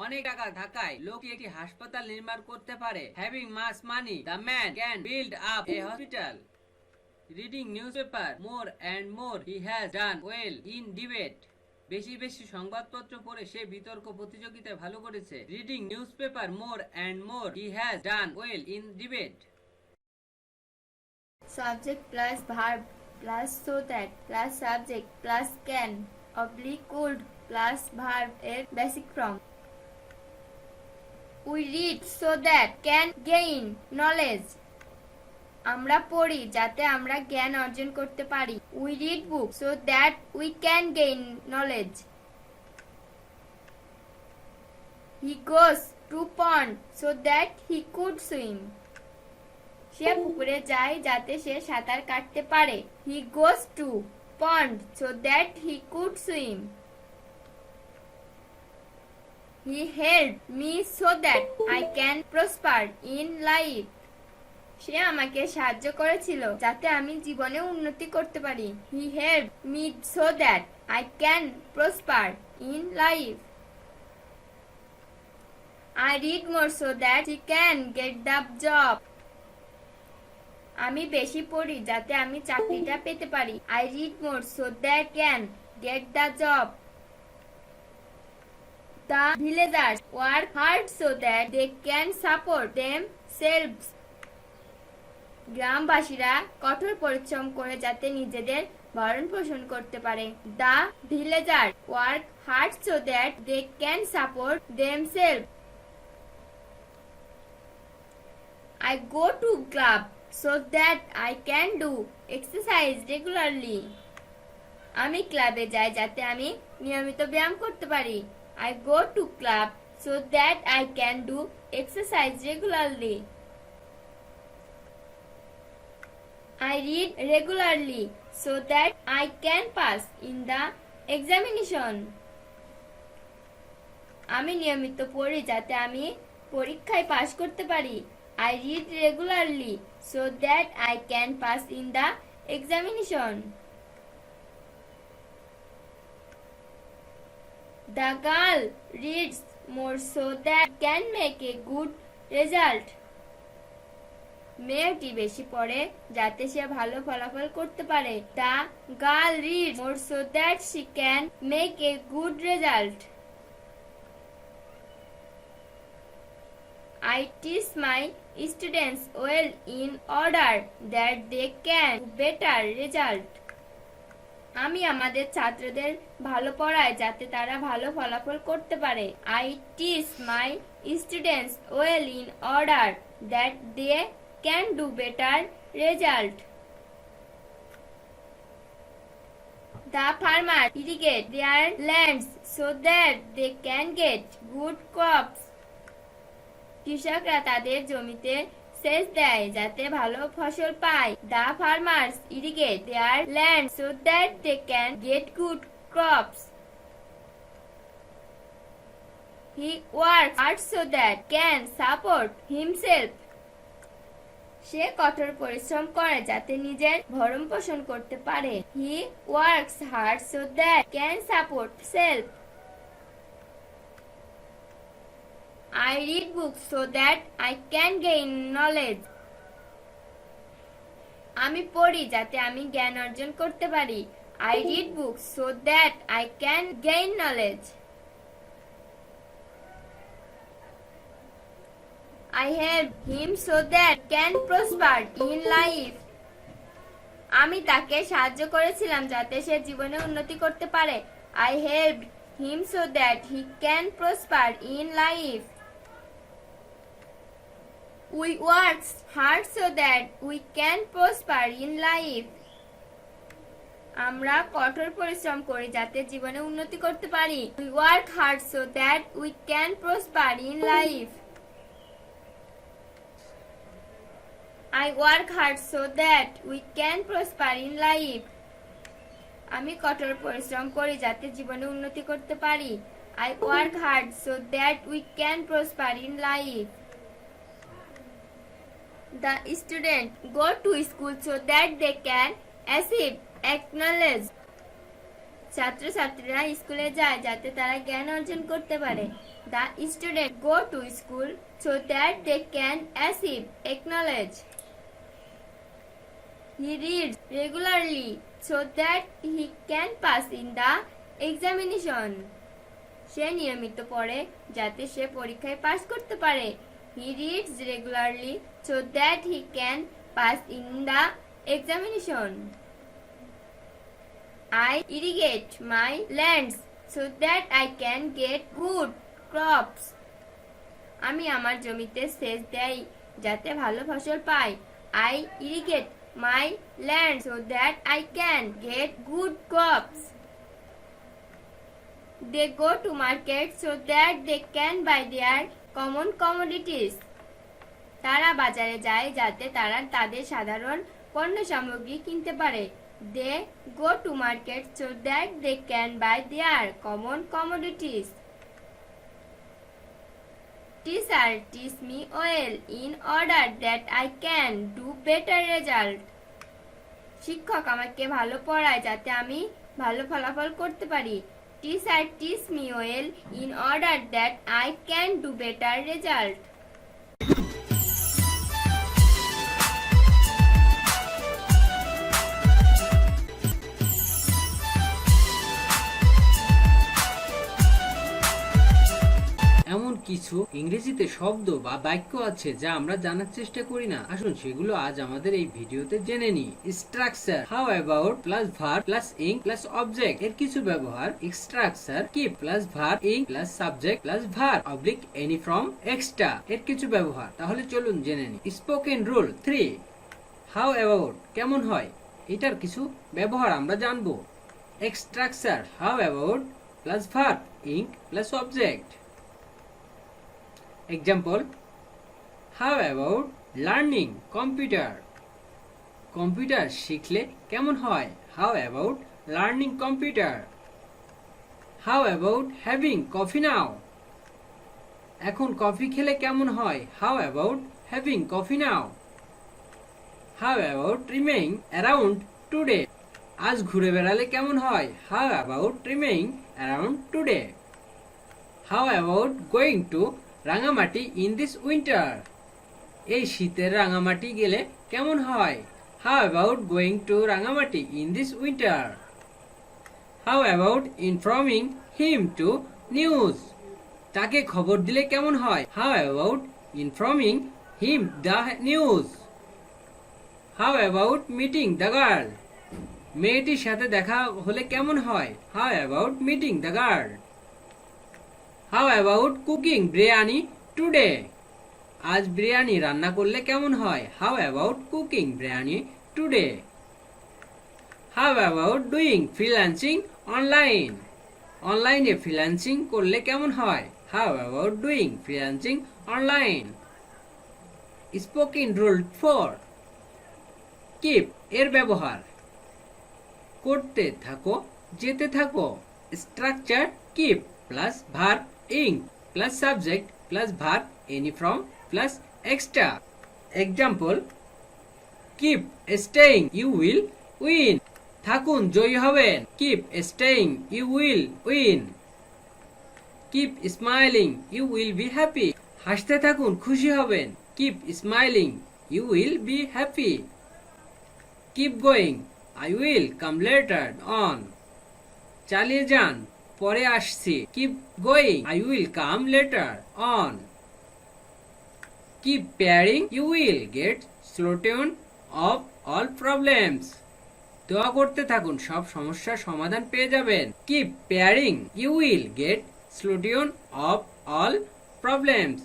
অনেক টাকা থাকায় লোকটি একটি হাসপাতাল নির্মাণ করতে পারে। Having much money the man can build up a hospital. Reading newspaper more and more he has done well in debate, বেশি বেশি সংবাদপত্র পড়ে সে বিতর্ক প্রতিযোগিতায় ভালো করেছে। Reading newspaper more and more he has done well in debate. Subject plus verb plus so that plus subject plus can oblique could plus verb এর basic form. We read so that can gain knowledge, আমরা পড়ি যাতে আমরা জ্ঞান অর্জন করতে পারি। We read books so that we can gain knowledge. He goes to pond so that he could swim, সে পুকুরে যায় যাতে সে সাঁতার কাটতে পারে। He goes to pond so that he could swim. He helped me so that I can prosper in life, সে আমাকে সাহায্য করেছিল যাতে আমি জীবনে উন্নতি করতে পারি। He helped me so that I can prosper in life. I read more so that she can get the job. আমি বেশি পড়ি যাতে আমি চাকরিটা পেতে পারি। I read more so that can get the job. The villagers work hard so that they can support themselves. গ্রামবাসীরা কঠোর পরিশ্রম করে যাতে নিজেদের ভরণ পোষণ করতে পারে। The villagers work hard so that they can support themselves. I go to club so that I can do exercise regularly. আমি ক্লাবে যাই যাতে আমি নিয়মিত ব্যায়াম করতে পারি। I go to club so that I can do exercise regularly. I read regularly so that I can pass in the examination. আমি নিয়মিত পড়ি যাতে আমি পরীক্ষায় পাস করতে পারি। I read regularly so that I can pass in the examination. The girl reads more so that can make a good result. মেয়েটি বেশি পড়ে যাতে সে ভালো ফলাফল করতে পারে। The girl reads more so that she can make a good result. I teach my students well in order that they can do better result. আমি আমাদের ছাত্রদের ভালো পড়াই যাতে তারা ভালো ফলাফল করতে পারে। I teach my students well in order that they can do better result. The farmers irrigate their lands so that they can get good crops. কৃষকরা তাদের জমিতে সেচ দেয় যাতে ভালো ফসল পায়। The farmers irrigate their land so that they can get good crops. He works hard so that can support himself. সে কঠোর পরিশ্রম করে যাতে নিজের ভরণ পোষণ করতে পারে। He works hard so that can support self. I read books so that I can gain knowledge. আমি পড়ি যাতে আমি জ্ঞান অর্জন করতে পারি। I read books so that I can gain knowledge. I help him so that can prosper in life. আমি তাকে সাহায্য করেছিলাম যাতে সে জীবনে উন্নতি করতে পারে। I helped him so that he can prosper in life. We work hard so that we can prosper in life. আমরা কঠোর পরিশ্রম করি যাতে জীবনে উন্নতি করতে পারি। We work hard so that we can prosper in life. I work hard so that we can prosper in life. আমি কঠোর পরিশ্রম করি যাতে জীবনে উন্নতি করতে পারি। I work hard so that we can prosper in life. The students go to school so that they can achieve knowledge. ছাত্রছাত্রীরা স্কুলে যায় যাতে তারা জ্ঞান অর্জন করতে পারে। The students go to school so that they can achieve knowledge. He reads regularly so that he can pass in the examination. সে নিয়মিত পড়ে যাতে সে পরীক্ষায় পাস করতে পারে। He reads regularly so that he can pass in the examination. I irrigate my lands so that I can get good crops. আমি আমার জমিতে সেচ দেই যাতে ভালো ফসল পাই। I irrigate my land so that I can get good crops. They go to market so that they can buy their common commodities. তারা বাজারে যায় যাতে তারা তাদের সাধারণ পণ্য সামগ্রী কিনতে পারে। They go to market so that they can buy their common commodities. Teacher teach me well in order that I can do better result. শিক্ষক আমাকে ভালো পড়ায় যাতে আমি ভালো ফলাফল করতে পারি। Teacher, teach me well in order that I can do better result. এমন কিছু ইংরেজিতে শব্দ বা বাক্য আছে যা আমরা জানার চেষ্টা করি না। আসুন সেগুলো আজ আমাদের এই ভিডিওতে জেনে নিই। Structure, how about plus verb plus ing plus object এর কিছু ব্যবহার। Structure, keep plus verb ing plus subject plus verb oblique any from extra এর কিছু ব্যবহার। তাহলে চলুন জেনে নিই। স্পোকেন রুল 3, হাউ অ্যাবাউট কেমন হয় এটার কিছু ব্যবহার আমরা জানবো। Structure, how about plus verb ing plus object. Example, how about learning computer? Computer শিখলে কেমন হয়? How about learning computer? How about having coffee now? এখন কফি খেলে কেমন হয়? How about having coffee now? How about remaining around today? আজ ঘুরে বেড়ালে কেমন হয়? How about remaining around today? How about going to Rangamati in this winter? এই শীতের রাঙামাটি গেলে কেমন হয়? How about going to Rangamati in this winter? How about informing him to news? তাকে খবর দিলে কেমন হয়? How about informing him the news? How about meeting the girl? মেয়েটির সাথে দেখা হলে কেমন হয়? How about meeting the girl? How about cooking biryani today? আজ বিরিয়ানি রান্না করলে কেমন হয়? How about cooking biryani today? How about doing freelancing online? অনলাইনে ফ্রিল্যান্সিং করলে কেমন হয়? How about doing freelancing online? Spoken rule 4, keep এর ব্যবহার। করতে থাকো, যেতে থাকো। Structure, keep plus verb ing plus subject plus verb any from plus extra. Example, keep staying you will win. থাকুন জয়ী হবেন। Keep staying you will win. Keep smiling you will be happy. হাসতে থাকুন খুশি হবেন। Keep smiling you will be happy. Keep going I will come later on. চালিয়ে যান পরে আসছি। Keep going I will come later on. Keep praying you will get solution of all problems. দোয়া করতে থাকুন সব সমস্যার সমাধান পেয়ে যাবেন। Keep praying you will get solution of all problems.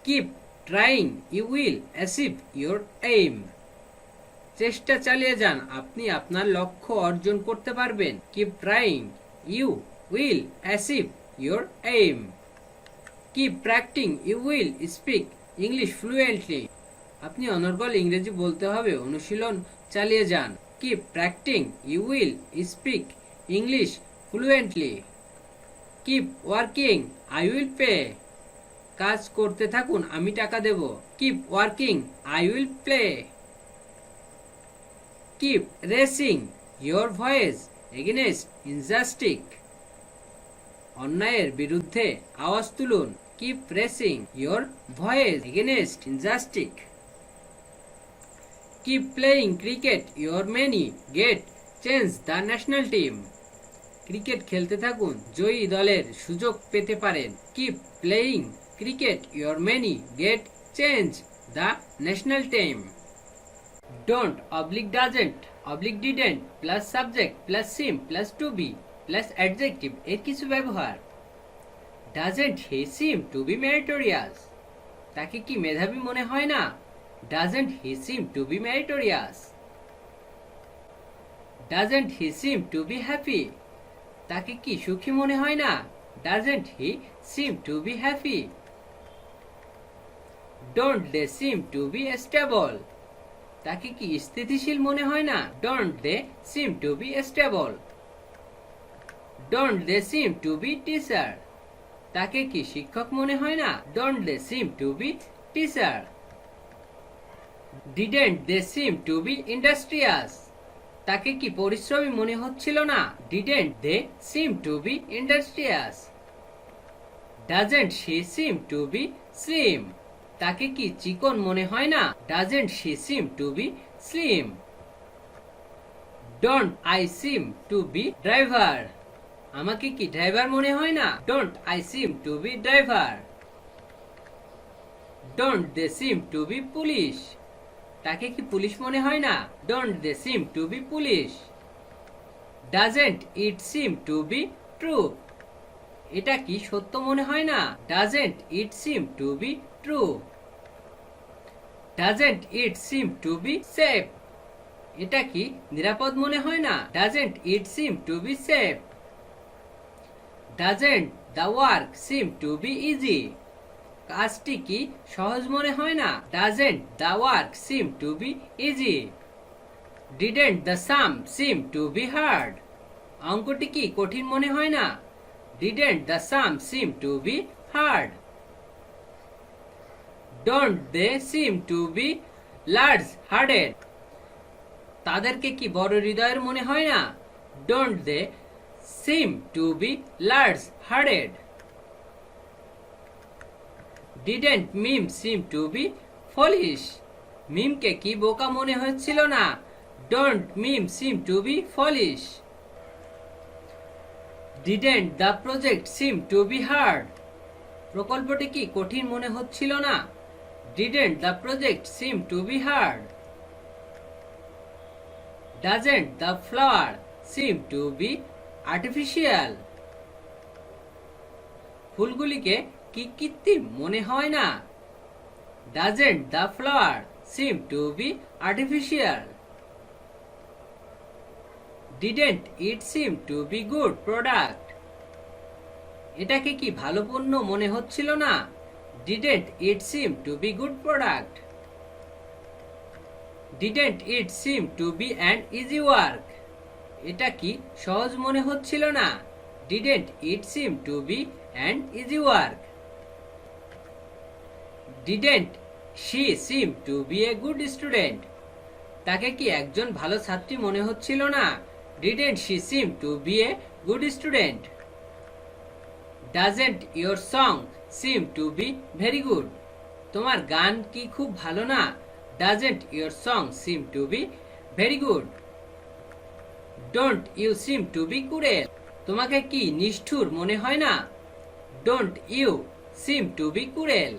Keep trying you will achieve your aim. চেষ্টা চালিয়ে যান আপনি আপনার লক্ষ্য অর্জন করতে পারবেন। Keep trying you will achieve your aim. Keep practicing you will speak English fluently. আপনি অনর্গল ইংরেজি বলতে হবে অনুশীলন চালিয়ে যান। Keep practicing you will speak English fluently. Keep working I will pay. কাজ করতে থাকুন আমি টাকা দেব। Keep working I will play. Keep raising your voice against injustice. অন্যায়ের বিরুদ্ধে আওয়াজ তুলুন। Keep raising your voice against injustice. Keep playing cricket your many get change the national team. Cricket খেলতে থাকুন জয়ী দলের সুযোগ পেতে পারেন। Keep playing cricket your many get change the national team. Don't oblique doesn't oblique didn't plus subject plus seem plus to be plus adjective এর কিছু ব্যবহার। Doesn't he seem to be meritorious? তাকে কি মেধাবী মনে হয় না? Doesn't he seem to be meritorious? Doesn't he seem to be happy? তাকে কি সুখী মনে হয় না? Doesn't he seem to be happy? Don't they seem to be stable? তাকে কি স্থিতিশীল মনে হয় না? Don't they seem to be stable? Don't they seem to be teacher? তাকে কি শিক্ষক মনে হয় না? Don't they seem to be teacher? Didn't they seem to be industrious? তাকে কি পরিশ্রমী মনে হচ্ছিল না? Didn't they seem to be industrious? Doesn't she seem to be slim? তাকে কি চিকন মনে হয় না? Doesn't she seem to be slim? Don't I seem to be driver? আমাকে কি ড্রাইভার মনে হয় না? Don't I seem to be driver? Don't they seem to be police? তাকে কি পুলিশ মনে হয় না? Don't they seem to be police? Doesn't it seem to be true? এটা কি সত্য মনে হয় না? Doesn't it seem to be true? Doesn't it seem to be safe? এটা কি নিরাপদ মনে হয় না? Doesn't it seem to be safe? Doesn't the work seem to be easy? কাজটি কি সহজ মনে হয় না? Doesn't the work seem to be easy? Didn't the sum seem to be hard? অঙ্কটি কি কঠিন মনে হয় না? Didn't the sum seem to be hard? Don't they seem to be large-hearted? তাদেরকে কি বড় হৃদয়ের মনে হয় না? Don't they seem to be large-hearted? Didn't Mim seem to be foolish? মিমকে কি বোকা মনে হচ্ছিল না? Don't Mim seem to be foolish? Didn't the project seem to be hard? প্রকল্পটি কি কঠিন মনে হচ্ছিল না? Didn't the project seem to be hard? Doesn't the flower seem to be artificial? ফুলগুলিকে কি কৃত্রিম মনে হয় না? Doesn't the flower seem to be artificial? Didn't it seem to be good product? এটাকে কি ভালো পণ্য মনে হচ্ছিল না? Didn't it seem to be good product? Didn't it seem to be an easy work? এটা কি সহজ মনে হচ্ছিল না? Didn't it seem to be an easy work? Didn't she seem to be a good student? তাকে কি একজন ভালো ছাত্রী মনে হচ্ছিল না? Didn't she seem to be a good student? Doesn't your song seem to be very good? তোমার গান কি খুব ভালো না? Doesn't your song seem to be very good? Don't you seem to be cruel? তোমাকে কি নিষ্ঠুর মনে হয় না? Don't you seem to be cruel?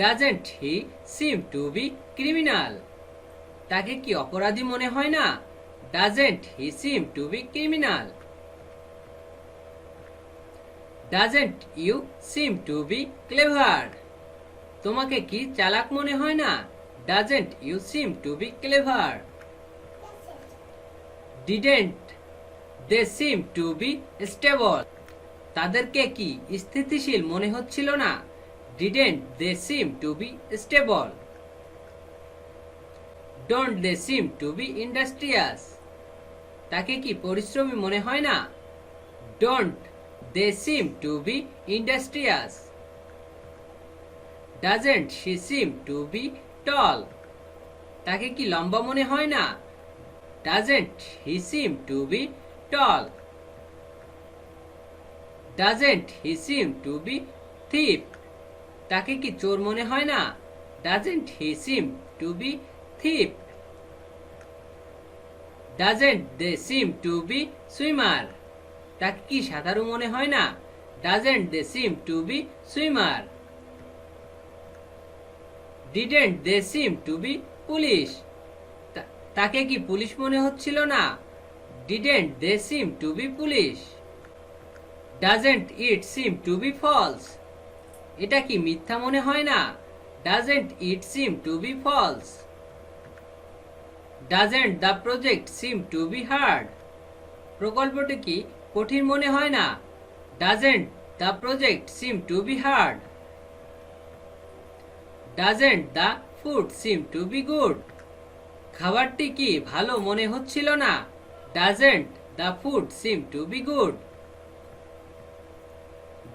Doesn't he seem to be criminal? তাকে কি অপরাধী মনে হয় না? Doesn't he seem to be criminal? Doesn't you seem to be clever? তোমাকে কি চালাক মনে হয় না? Doesn't you seem to be clever? Didn't they seem to be stable? তাদেরকে কি স্থিতিশীল মনে হচ্ছিল না? Didn't they seem to be stable? Don't they seem to be industrious? তাকে কি পরিশ্রমী মনে হয় না? Don't they seem to be industrious? Doesn't she seem to be tall? তাকে কি লম্বা মনে হয় না? Doesn't he seem to be tall? Doesn't he seem to be thief? তাকে কি চোর মনে হয় না? Doesn't he seem to be thief? Doesn't they seem to be swimmer? তাকে কি সাঁতারু মনে হয় না? Doesn't they seem to be swimmer? Didn't they seem to be police? তাকে কি পুলিশ মনে হচ্ছিল না? Didn't they seem to be police? Doesn't it seem to be false? এটা কি মিথ্যা মনে হয় না? Doesn't it seem to be false? Doesn't the project seem to be hard? প্রকল্পটি কি কঠিন মনে হয় না? Doesn't the project seem to be hard? Doesn't the food seem to be good? খাবারটি কি ভালো মনে হচ্ছিল না? Doesn't the food seem to be good?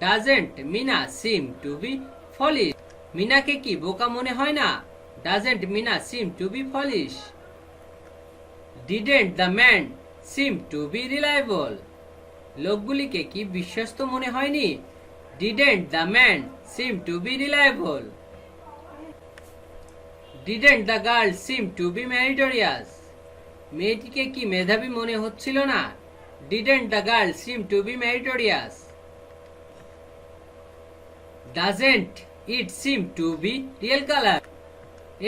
Doesn't Mina seem to be foolish? মিনাকে কি বোকা মনে হয় না? Doesn't Mina seem to be foolish? Didn't the man seem to be reliable? লোকগুলিকে কি বিশ্বস্ত মনে হয়নি? Didn't the man seem to be reliable? Didn't the girl seem to be meritorious? মেয়েটিকে কি মেধাবী মনে হচ্ছিল না? Didn't the girl seem to be meritorious? Doesn't it seem to be real color?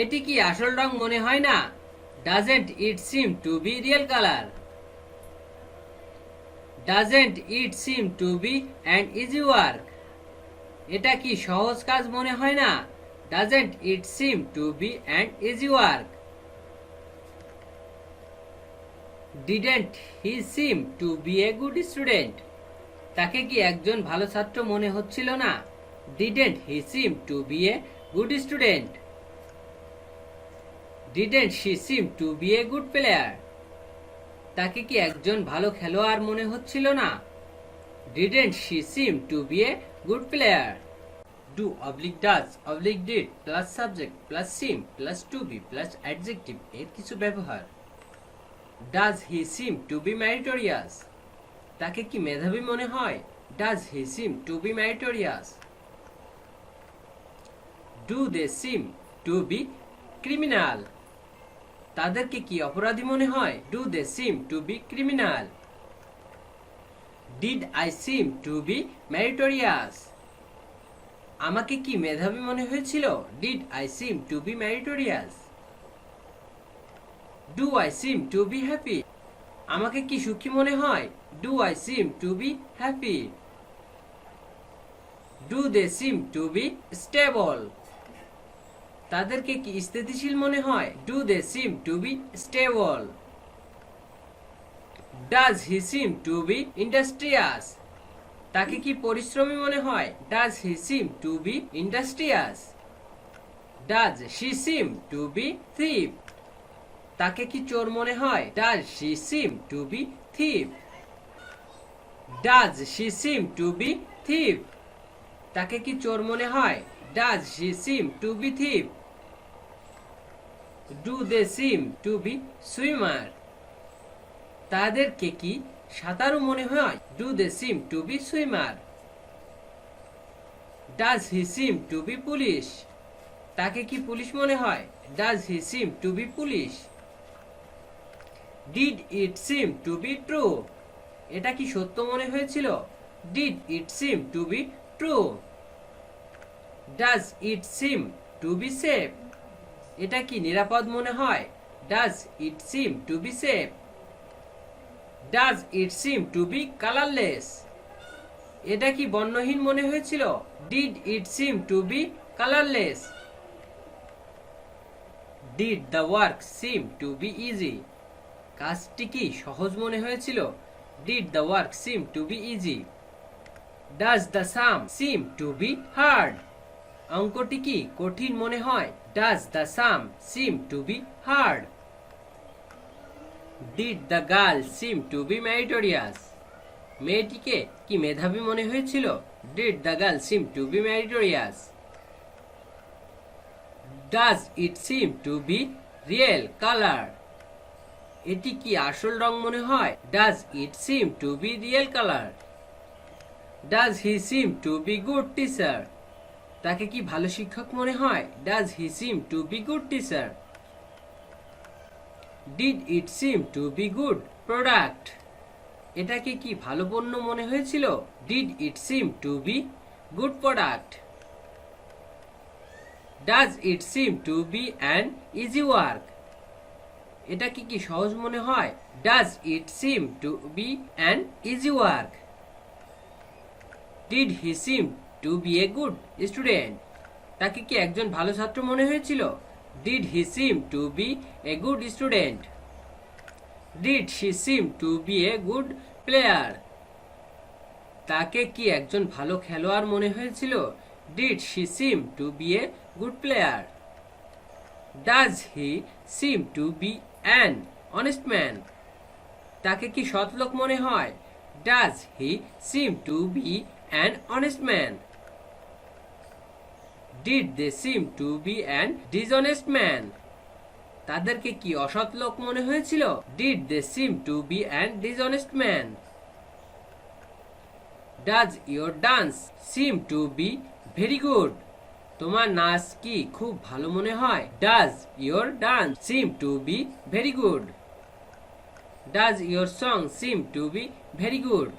এটি কি আসল রং মনে হয় না? Doesn't it seem to be real color? Doesn't it seem to be an easy work? এটা কি সহজ কাজ মনে হয় না? Doesn't it seem to be an easy work? Didn't he seem to be a good student? তাকে কি একজন ভালো ছাত্র মনে হচ্ছিল না? Didn't he seem to be a good student? Didn't she seem to be a good player? তাকে কি একজন ভালো খেলোয়াড় মনে হচ্ছিল না? Didn't she seem to be a good player? Do oblique does oblique did plus subject plus seem plus to be plus adjective এর কিছু ব্যবহার। Does he seem to be meritorious? তাকে কি মেধাবী মনে হয়? Does he seem to be meritorious? Do they seem to be criminal? তাদেরকে কি অপরাধী মনে হয়? Do they seem to be criminal? Did I seem to be meritorious? আমাকে কি মেধাবী মনে হয়েছিল? Did I seem to be meritorious? Do I seem to be happy? আমাকে কি সুখী মনে হয়? Do I seem to be happy? Do they seem to be stable? তাদেরকে কি স্থিতিশীল মনে হয়? Do they seem to be stable? Does he seem to be industrious? তাকে কি পরিশ্রমী মনে হয়? Does he seem to be industrious? Does she seem to be thief? তাকে কি চোর মনে হয়? Does she seem to be thief? Does she seem to be thief? তাকে কি চোর মনে হয়? Does she seem to be thief? Do they seem to be swimmer? তাদেরকে কি সাঁতারু মনে হয়? Do they seem to be swimmer? Does he seem to be police? তাকে কি পুলিশ মনে হয়? Does he seem to be police? Did it seem to be true? এটা কি সত্য মনে হয়েছিল? Did it seem to be true? Does it seem to be safe? এটা কি নিরাপদ মনে হয়? Does it seem to be safe? Does it seem to be colorless? এটা কি বর্ণহীন মনে হয়েছিল? Did it seem to be colorless? Did the work seem to be easy? কাজটি কি সহজ মনে হয়েছিল? Did the work seem to be easy? Does the sum seem to be hard? অঙ্কটি কি কঠিন মনে হয়? Does the sum seem to be hard? Did the girl seem to be meritorious? মেয়েটিকে কি মেধাবী মনে হয়েছিল? Did the girl seem to be meritorious? Does it seem to be real color? এটি কি আসল রং মনে হয়? Does it seem to be real color? Does he seem to be good teacher? তাকে কি ভালো শিক্ষক মনে হয়? Does he seem to be good teacher? Did it seem to be good product? এটাকে কি ভালো পণ্য মনে হয়েছিল? Did it seem to be good product? Does it seem to be an easy work? এটা কি সহজ মনে হয়? Does it seem to be an easy work? Did he seem to be a good student? তাকে কি একজন ভালো ছাত্র মনে হয়েছিল? Did he seem to be a good student? Did she seem to be a good player? তাকে কি একজন ভালো খেলোয়াড় মনে হয়েছিল? Did she seem to be a good player? Does he seem to be an honest man? তাকে কি সৎ লোক মনে হয়? Does he seem to be an honest man? Did they seem to be an dishonest man? তাদেরকে কি অসৎ লোক মনে হয়েছিল? Did they seem to be an dishonest man? Does your dance seem to be very good? তোমার নাচ কি খুব ভালো মনে হয়? Does your dance seem to be very good? Does your song seem to be very good?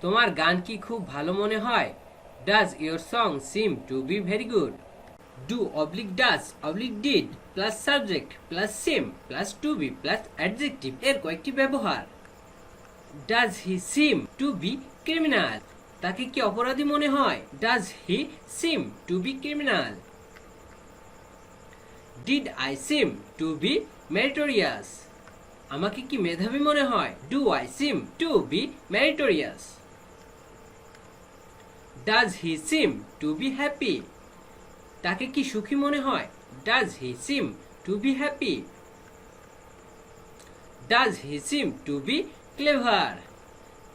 তোমার গান কি খুব ভালো মনে হয়? Does your song seem to be very good? Do oblique does oblique did plus subject plus seem plus to be plus adjective এর কয়েকটি ব্যবহার। Does he seem to be criminal? তাকে কি অপরাধী মনে হয়? Does he seem to be criminal? Did I seem to be meritorious? আমাকে কি মেধাবী মনে হয়? Do I seem to be meritorious? Does he seem to be happy? তাকে কি সুখী মনে হয়? Does he seem to be happy? Does he seem to be clever?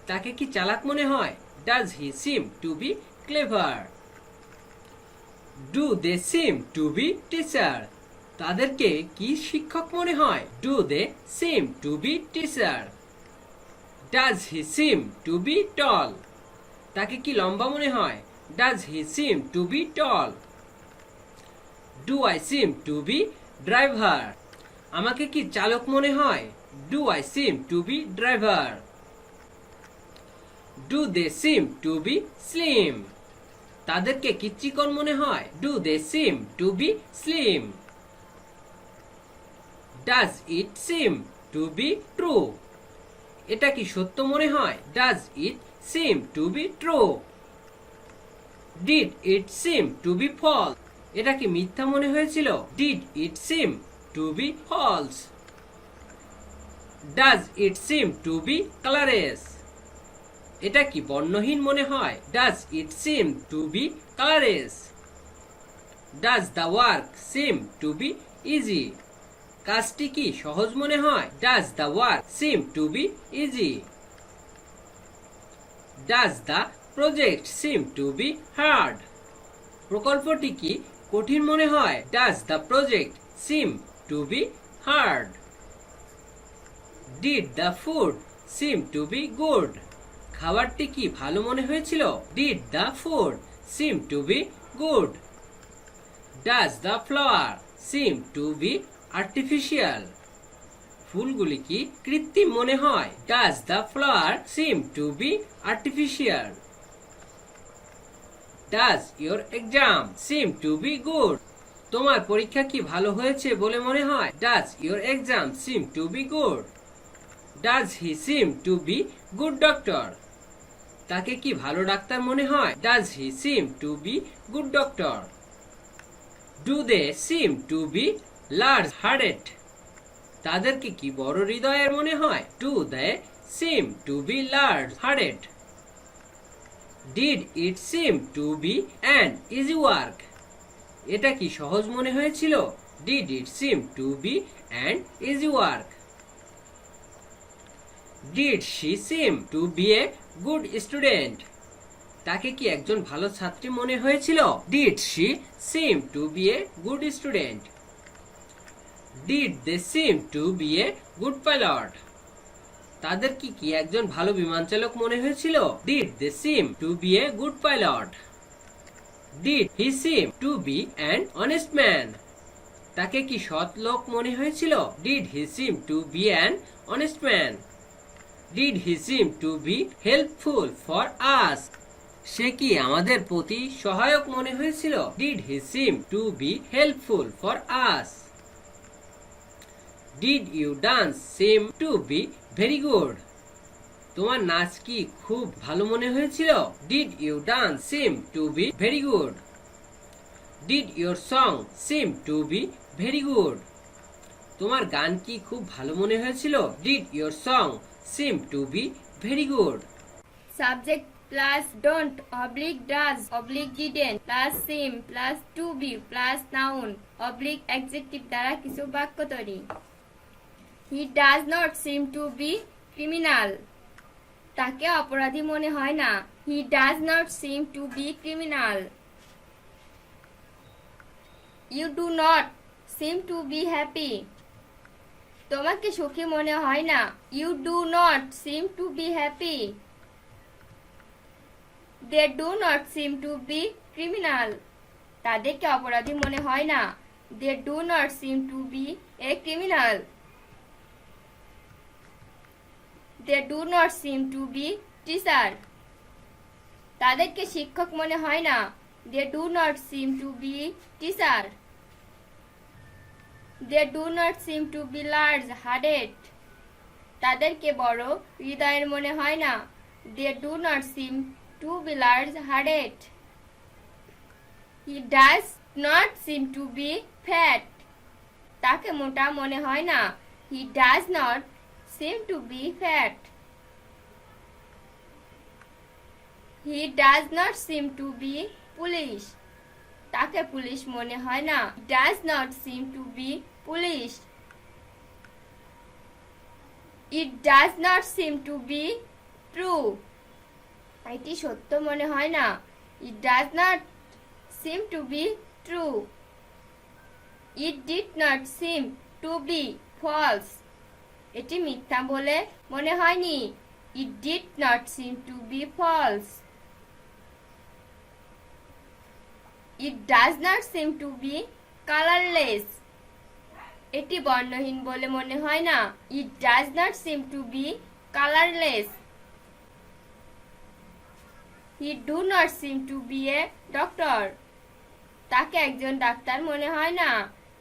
তাকে কি চালাক মনে হয়? Does he seem to be clever? Do they seem to be teacher? তাদেরকে কি শিক্ষক মনে হয়? Do they seem to be teacher? Does he seem to be tall? তাকে কি লম্বা মনে হয়? Does he seem to be tall? Do I seem to be driver? আমাকে কি চালক মনে হয়? Do I seem to be driver? Do they seem to be slim? তাদেরকে কি চিকন মনে হয়? Do they seem to be slim? Does it seem to be true? এটা কি সত্য মনে হয়? Does it seem to be true? Did it seem to be false? এটা কি মিথ্যা মনে হয়েছিল? Did it seem to be false? Does it seem to be colorless? এটা কি বর্ণহীন মনে হয়? Does it seem to be colorless? Does the work seem to be easy? কাজটি কি সহজ মনে হয়? Does the work seem to be easy? Does the project seem to be hard? প্রকল্পটি কি কঠিন মনে হয়? Does the project seem to be hard? Did the food seem to be good? খাবারটি কি ভালো মনে হয়েছিল? Did the food seem to be good? Does the flower seem to be artificial? ফুলগুলি কি কৃত্রিম মনে হয়? Does the flower seem to be artificial? Does your exam seem to be good? তোমার পরীক্ষা কি ভালো হয়েছে বলে মনে হয়? Does your exam seem to be good? Does he seem to be good doctor? তাকে কি ভালো ডাক্তার মনে হয়? Does he seem to be good doctor? Do they seem to be large hearted? তাদেরকে কি বড় হৃদয়ের মনে হয়? Do they seem to be large hearted? Did it seem to be an easy work? এটা কি সহজ মনে হয়েছিল? Did it seem to be an easy work? Did she seem to be a good student? তাকে কি একজন ভালো ছাত্রী মনে হয়েছিল? Did she seem to be a good student? Did they seem to be a good pilot? তাদের কি একজন ভালো বিমান চালক মনে হয়েছিল? Did they seem to be a good pilot? Did he seem to be an honest man? তাকে কি সৎ লোক মনে হয়েছিল? Did he seem to be an honest man? Did he seem to be helpful for us? সে কি আমাদের প্রতি সহায়ক মনে হয়েছিল? Did he seem to be helpful for us? Did your dance seem to be very good? তোমার নাচ কি খুব ভালো মনে হয়েছিল? Did your dance seem to be very good? Did your song seem to be very good? তোমার গান কি খুব ভালো মনে হয়েছিল? Did your song seem to be very good? Subject plus don't oblique does oblique didn't plus seem plus to be plus noun oblique adjective দ্বারা কিছু বাক্য তৈরি। He does not seem to be criminal. তাকে অপরাধী মনে হয় না। He does not seem to be criminal. You do not seem to be happy. তোমাকে সুখী মনে হয় না। You do not seem to be happy. They do not seem to be criminal. তাদেরকে অপরাধী মনে হয় না। They do not seem to be a criminal. They do not seem to be teacher. তাদেরকে শিক্ষক মনে হয় না। They do not seem to be teacher. They do not seem to be large hearted. তাদেরকে বড় হৃদয়ের মনে হয় না। They do not seem to be large hearted. He does not seem to be fat. তাকে মোটা মনে হয় না। He does not seem to be fat. He does not seem to be police. তাকে পুলিশ মনে হয় না। Does not seem to be police. It does not seem to be true. এটি সত্য মনে হয় না। It does not seem to be true. It did not seem to be false. এটি মিথ্যা বলে মনে হয়নি। It did not seem to be false. It does not seem to be colourless. এটি বর্ণহীন বলে মনে হয় না। It does not seem to be colourless. He do not seem to be a doctor. তাকে একজন ডাক্তার মনে হয় না।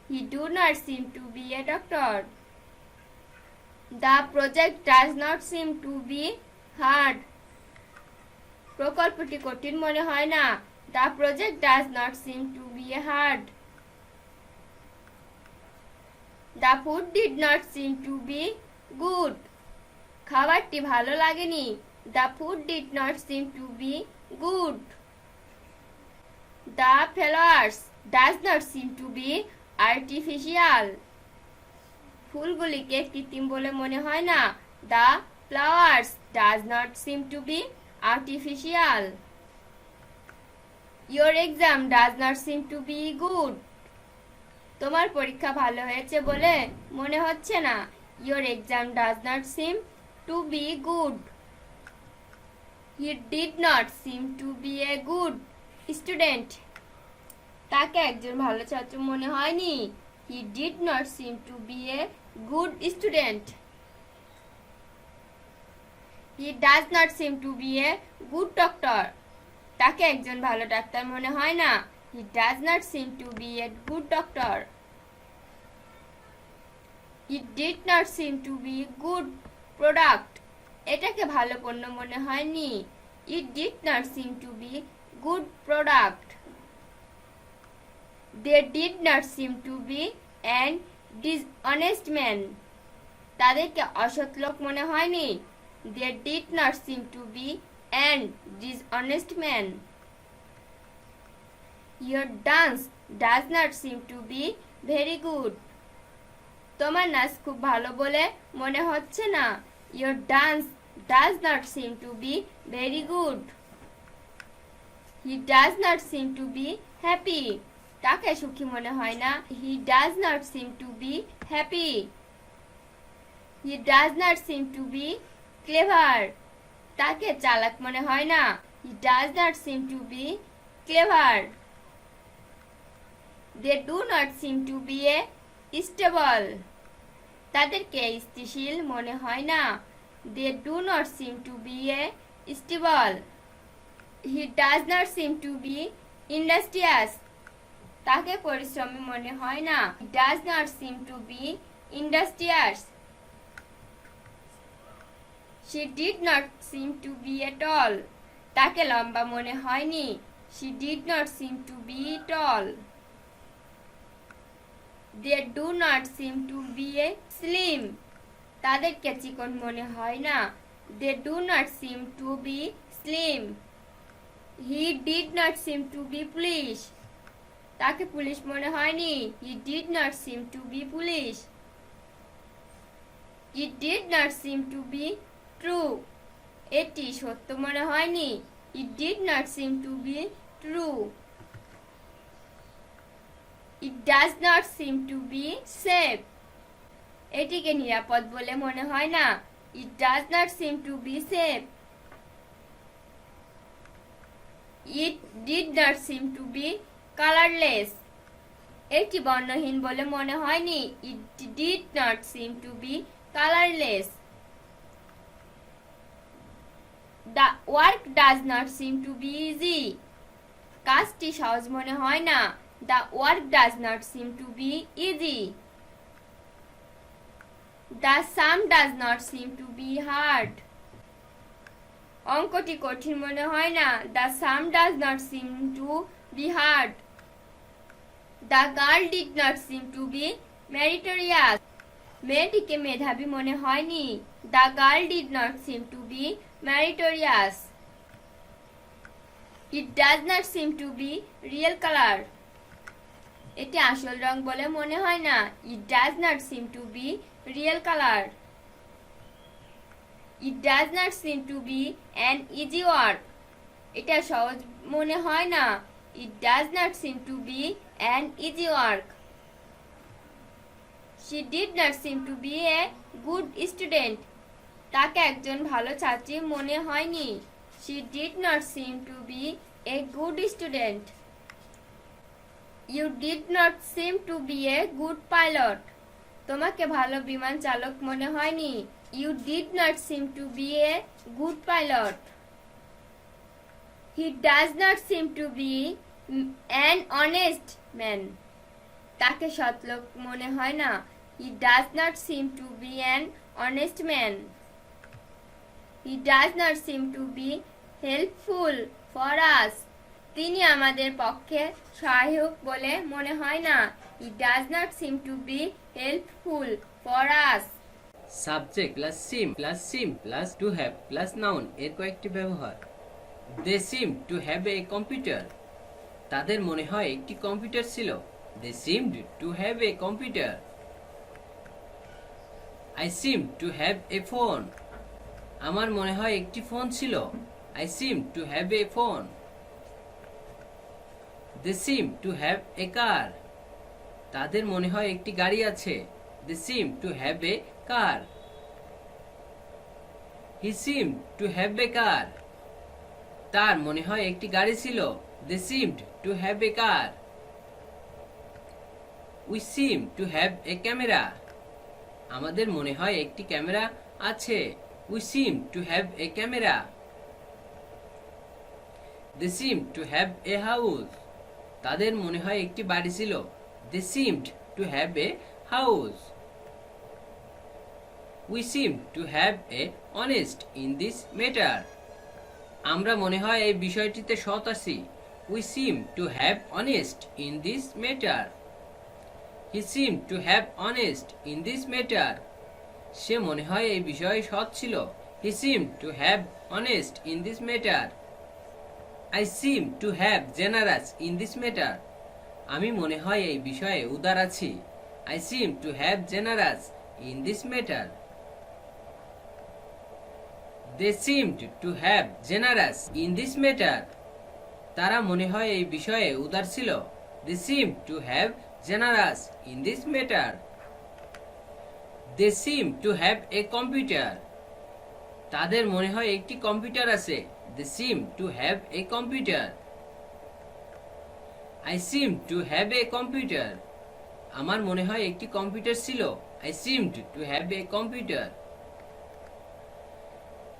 He do not seem to be a doctor. The project does not seem to be hard. প্রকল্পটি কঠিন মনে হয় না। The project does not seem to be A hard. The food did not seem to be good. খাবারটি ভালো লাগেনি। The food did not seem to be good. The flowers does not seem to be artificial. ফুলগুলিকে কৃত্রিম বলে মনে হয় না। The flowers does not seem to be artificial. Your exam does not seem to be good. তোমার পরীক্ষা ভালো হয়েছে বলে মনে হচ্ছে না। Your exam does not seem to be good. He did not seem to be a good student. তাকে একজন ভালো ছাত্র মনে হয়নি। He did not seem to be a good student. He does not seem to be a good doctor. তাকে একজন ভালো ডাক্তার মনে হয় না। He does not seem to be a good doctor. It did not seem to be good product. এটাকে ভালো পণ্য মনে হয়নি। It did not seem to be good product. They did not seem to be an dishonest man. তাদেরকে অসৎ লোক মনে হয়নি। They did not seem to be an dishonest man. Your dance does not seem to be very good. তোমার নাচ খুব ভালো বলে মনে হচ্ছে না। Your dance does not seem to be very good. He does not seem to be happy. তাকে সুখী মনে হয় না। He does not seem to be happy. He does not seem to be clever. তাকে চালাক মনে হয় না। He does not seem to be clever. They do not seem to be a stable. তাদেরকে স্থিতিশীল মনে হয় না। They do not seem to be a stable. He does not seem to be industrious. তাকে পরিশ্রমী মনে হয় না। He does not seem to be industrious. She did not seem to be a tall. তাকে লম্বা মনে হয়নি। She did not seem to B tall. They do not seem to be a slim. তাদেরকে চিকন মনে হয় না। They do not seem to be slim. He did not seem to be police. তাকে পুলিশ মনে হয়নি। He did not seem to be police. It did not seem to be true. এটি সত্য মনে হয়নি। It did not seem to be true. It does not seem to be safe. এটিকে নিরাপদ বলে মনে হয় না। It does not seem to be safe. It did not seem to be colorless. এটি বর্ণহীন বলে মনে হয়নি। It did not seem to be colorless. The work does not seem to be easy. কাজটি সহজ মনে হয় না। The work does not seem to be easy. The sum does not seem to be hard. অঙ্কটি কঠিন মনে হয় না। The sum does not seem to be hard. The girl did not seem to be meritorious. মেয়েটিকে মেধাবী মনে হয়নি। The girl did not seem to be meritorious. It does not seem to be real color. এটি আসল রং বলে মনে হয় না। It does not seem to be real color. It does not seem to be an easy work. এটা সহজ মনে হয় না। It does not seem to be an easy work. She did not seem to be a good student. তাকে একজন ভালো ছাত্রী মনে হয়নি। She did not seem to be a good student. You did not seem to be a good pilot. তোমাকে ভালো বিমান চালক মনে হয়নি। You did not seem to be a good pilot. He does not seem to be an honest man. তাকে সৎ লোক মনে হয় না। He does not seem to be an honest man. He does not seem to be helpful for us. তিনি আমাদের পক্ষে সহায়ক বলে মনে হয় না। He does not seem to be helpful for us. Subject plus seem plus to have plus noun এর কয়েকটি ব্যবহার। They seem to have a computer. তাদের মনে হয় একটি কম্পিউটার ছিল। They seemed to have a computer. I seem to have a phone. আমার মনে হয় একটি ফোন ছিল। I seem to have a phone. They seem to have a car. তাদের মনে হয় একটি গাড়ি আছে। They seem to have a car. He seem to have a car. তার মনে হয় একটি গাড়ি ছিল। They seemed to have a car. We seem to have a camera. আমাদের মনে হয় একটি ক্যামেরা আছে। We seem to have a camera. They seem to have a house. তাদের মনে হয় একটি বাড়ি ছিল। They seemed to have a house. We seem to have a honest in this matter. আমরা মনে হয় এই বিষয়টিতে সৎ আছি। We seem to have honest in this matter. He seem to have honest in this matter. সে মনে হয় এই বিষয়ে সৎ ছিল। He seem to have honest in this matter. I seem to have generous in this matter. আমি মনে হয় এই বিষয়ে উদার আছি। I seem to have generous in this matter. They seemed to have generous in this matter. তারা মনে হয় এই বিষয়ে উদার ছিল। They seem to have generous in this matter. They seem to have a computer. তাদের মনে হয় একটি কম্পিউটার আছে। They seem to have a computer. I seem to have a computer. আমার মনে হয় একটি কম্পিউটার ছিল। I seemed to have a computer.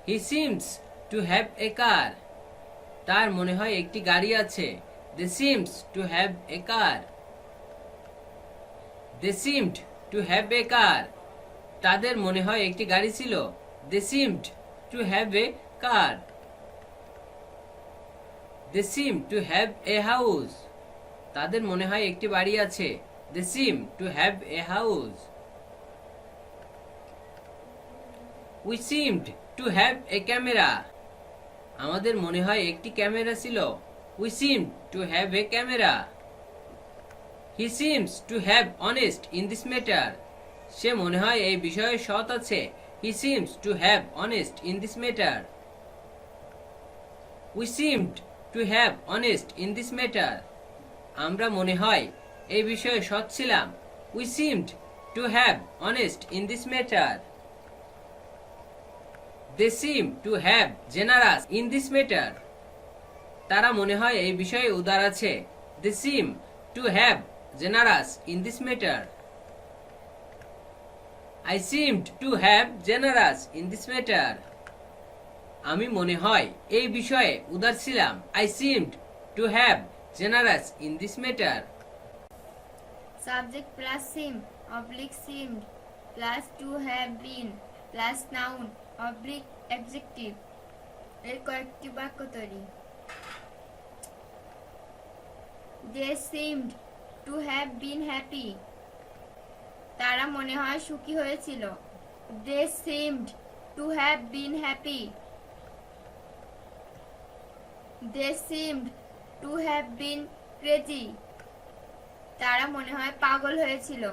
He seems to have a car. তার মনে হয় একটি গাড়ি আছে। They seems to have a car. They seemed to have a car. তাদের মনে হয় একটি গাড়ি ছিল। They seemed to have a car. They seem to have a house. তাদের মনে হয় একটি বাড়ি আছে। They seem to have a house. We seemed to have a camera. আমাদের মনে হয় একটি ক্যামেরা ছিল। We seem to have a camera. He seems to have honest in this matter. সে মনে হয় এই বিষয়ে সৎ আছে। He seems to have honest in this matter. We seemed to have honest in this matter. আমরা মনে হয় এই বিষয়ে সৎ ছিলাম। We seemed two to have honest in this matter. They seem to have generous in this matter. তারা মনে হয় এই বিষয়ে উদার আছে। They seem to have generous in this matter. I seemed to have generous in this matter. আমি মনে হয় এই বিষয়ে উদার ছিলাম। I seemed to have generous in this matter. Subject plus seem oblique seemed plus to have been plus noun oblique adjective এর কয়েকটি বাক্য তৈরি। They seemed to have been happy. তারা মনে হয় সুখী হয়েছিল। They seemed to have been happy. They seemed to have been crazy. তারা মনে হয় পাগল হয়েছিল।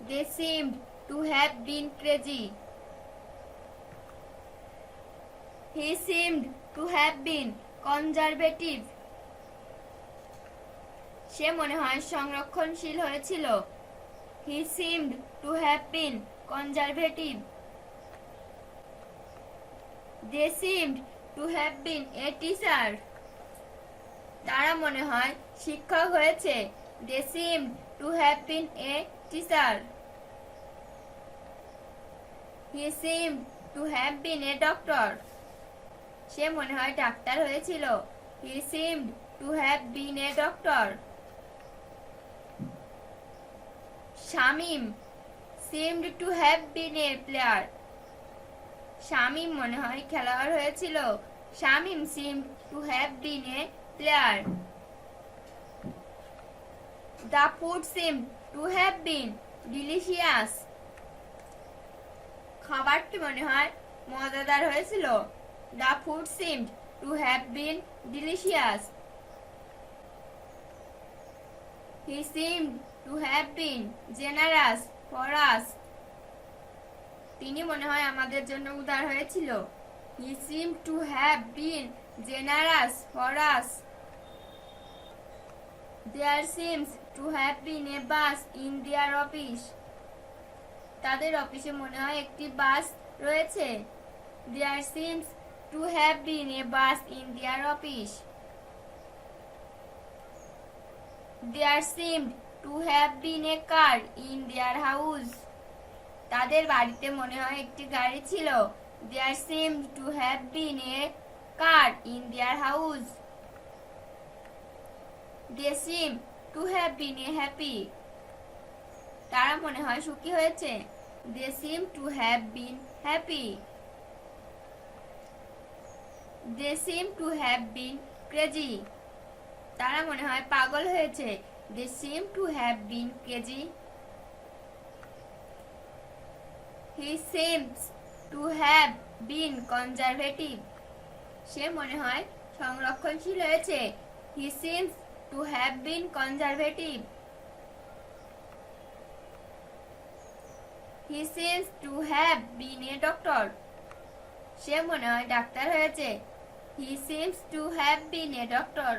They seemed to have been crazy. He seemed to have been conservative. সে মনে হয় সংরক্ষণশীল হয়েছিল। He seemed to have been conservative. They seemed to have been a teacher. তারা মনে হয় শিক্ষক হয়েছে। They seemed to have been a teacher. He seemed to have been a doctor. সে মনে হয় ডাক্তার হয়েছিল। He seemed to have been a doctor. Shamim seemed to have been a player. Shamim মনে হয় খেলোয়াড় হয়েছিল। Shamim seemed to have been a player. The food seemed to have been delicious. খাবারটি মনে হয় মজাদার হয়েছিল। The food seemed to have been delicious. He seemed to have been generous for us. তিনি মনে হয় আমাদের জন্য উদার হয়েছিল। He seemed to have been generous for us. There seems to have been a bus in their office. তাদের অফিসে মনে হয় একটি বাস রয়েছে। There seems to have been a bus in their office. There seemed to have been a car in their house. তাদের বাড়িতে মনে হয় একটি গাড়ি ছিল। There seemed to have been a car in their house. They seem to have been a happy. তারা মনে হয় সুখী হয়েছে। They seem to have been happy. They seem to have been crazy. তারা মনে হয় পাগল হয়েছে। They seem to have been crazy. He seems to have been conservative. সে মনে হয় সংরক্ষণশীল হয়েছে। He seems to have been conservative. He seems to have been a doctor. সে মনে হয় ডাক্তার হয়েছে। He seems to have been a doctor.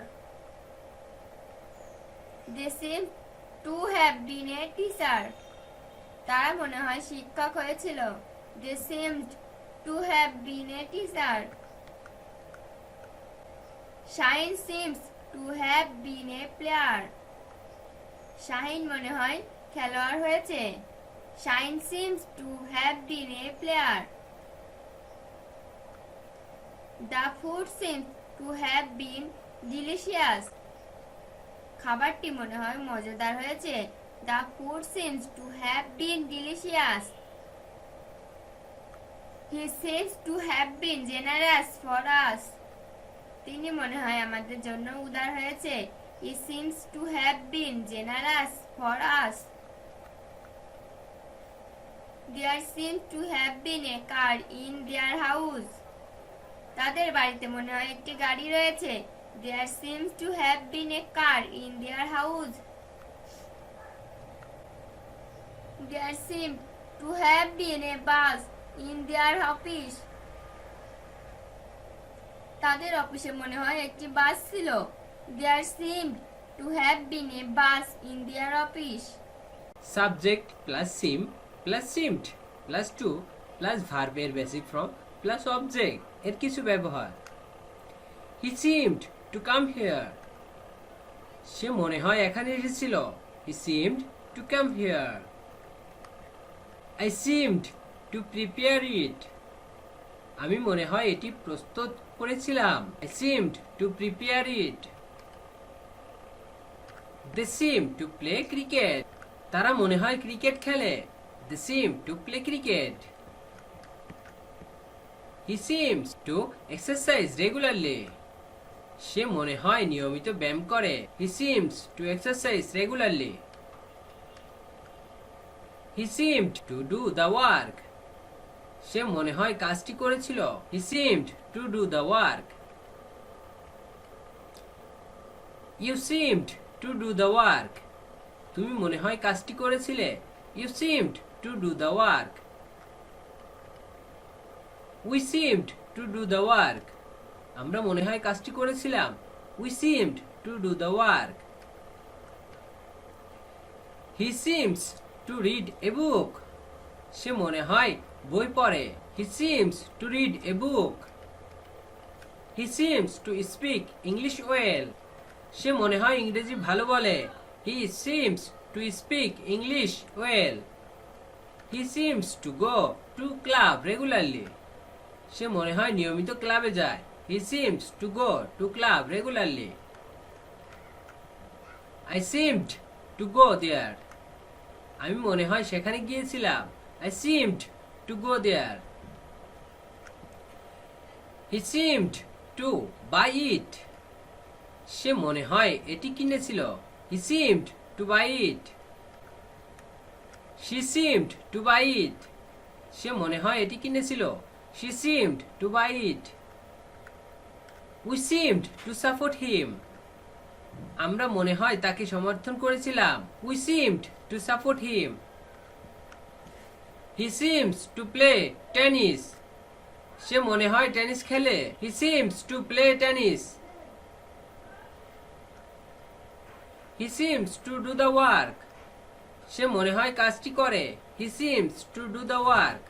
They seem to have been a teacher. তারা মনে হয় শিক্ষক হয়েছিল। They seemed to have been a teacher. Shaheen seems to have been a player. Shahin মনে হয় খেলোয়াড় হয়েছে। Shaheen seems to have been a player. The food seems to have been delicious. খাবারটি মনে হয় মজাদার হয়েছে। The food seems to have been delicious. He seems to have been generous for us. তিনি মনে হয় আমাদের জন্য উদার হয়েছে। He seems to have been generous for us. There seems to have been a car in their house. তাদের বাড়িতে মনে হয় একটি গাড়ি রয়েছে। There seems to have been a car in their house. There seemed to have been a bus in their office. তাদের অফিসে মনে হয় একটি বাস ছিল। There seemed to have been a bus in their office. Subject plus seem plus seemed plus to plus verb এর basic form plus object এর কিছু ব্যবহার। He seemed to come here, সে মনে হয় এখানে এসেছিল। He seemed to come here. I seemed to prepare it, আমি মনে হয় এটি প্রস্তুত করেছিলাম। I seemed to prepare it. They seem to play cricket, তারা মনে হয় ক্রিকেট খেলে। They seem to play cricket. He seems to exercise regularly, সে মনে হয় নিয়মিত ব্যায়াম করে। He seems to exercise regularly. He seemed to do the work, সে মনে হয় কাজটি করেছিল। He seemed to do the work. You seemed to do the work, তুমি মনে হয় কাজটি করেছিলে। You seemed to do the work. We seemed to do the work, আমরা মনে হয় কাজটি করেছিলাম। We seemed to do the work. He seems to read a book, সে মনে হয় বই পড়ে। He seems to read a book. He seems to speak English well, সে মনে হয় ইংরেজি ভালো বলে। He seems to speak English well. He seems to go to club regularly, সে মনে হয় নিয়মিত ক্লাবে যায়। He seems to go to club regularly. I seemed to go there, আমি মনে হয় সেখানে গিয়েছিলাম। I seemed to go there. He seemed to buy it, সে মনে হয় এটি কিনেছিল। He seemed to buy it. She seemed to buy it, সে মনে হয় এটি কিনেছিল। She seemed to buy it. We seemed to support him, আমরা মনে হয় তাকে সমর্থন করেছিলাম। We seemed to support him. He seems to play tennis, সে মনে হয় টেনিস খেলে। He seems to play tennis. He seems to do the work, সে মনে হয় কাজটি করে। He seems to do the work.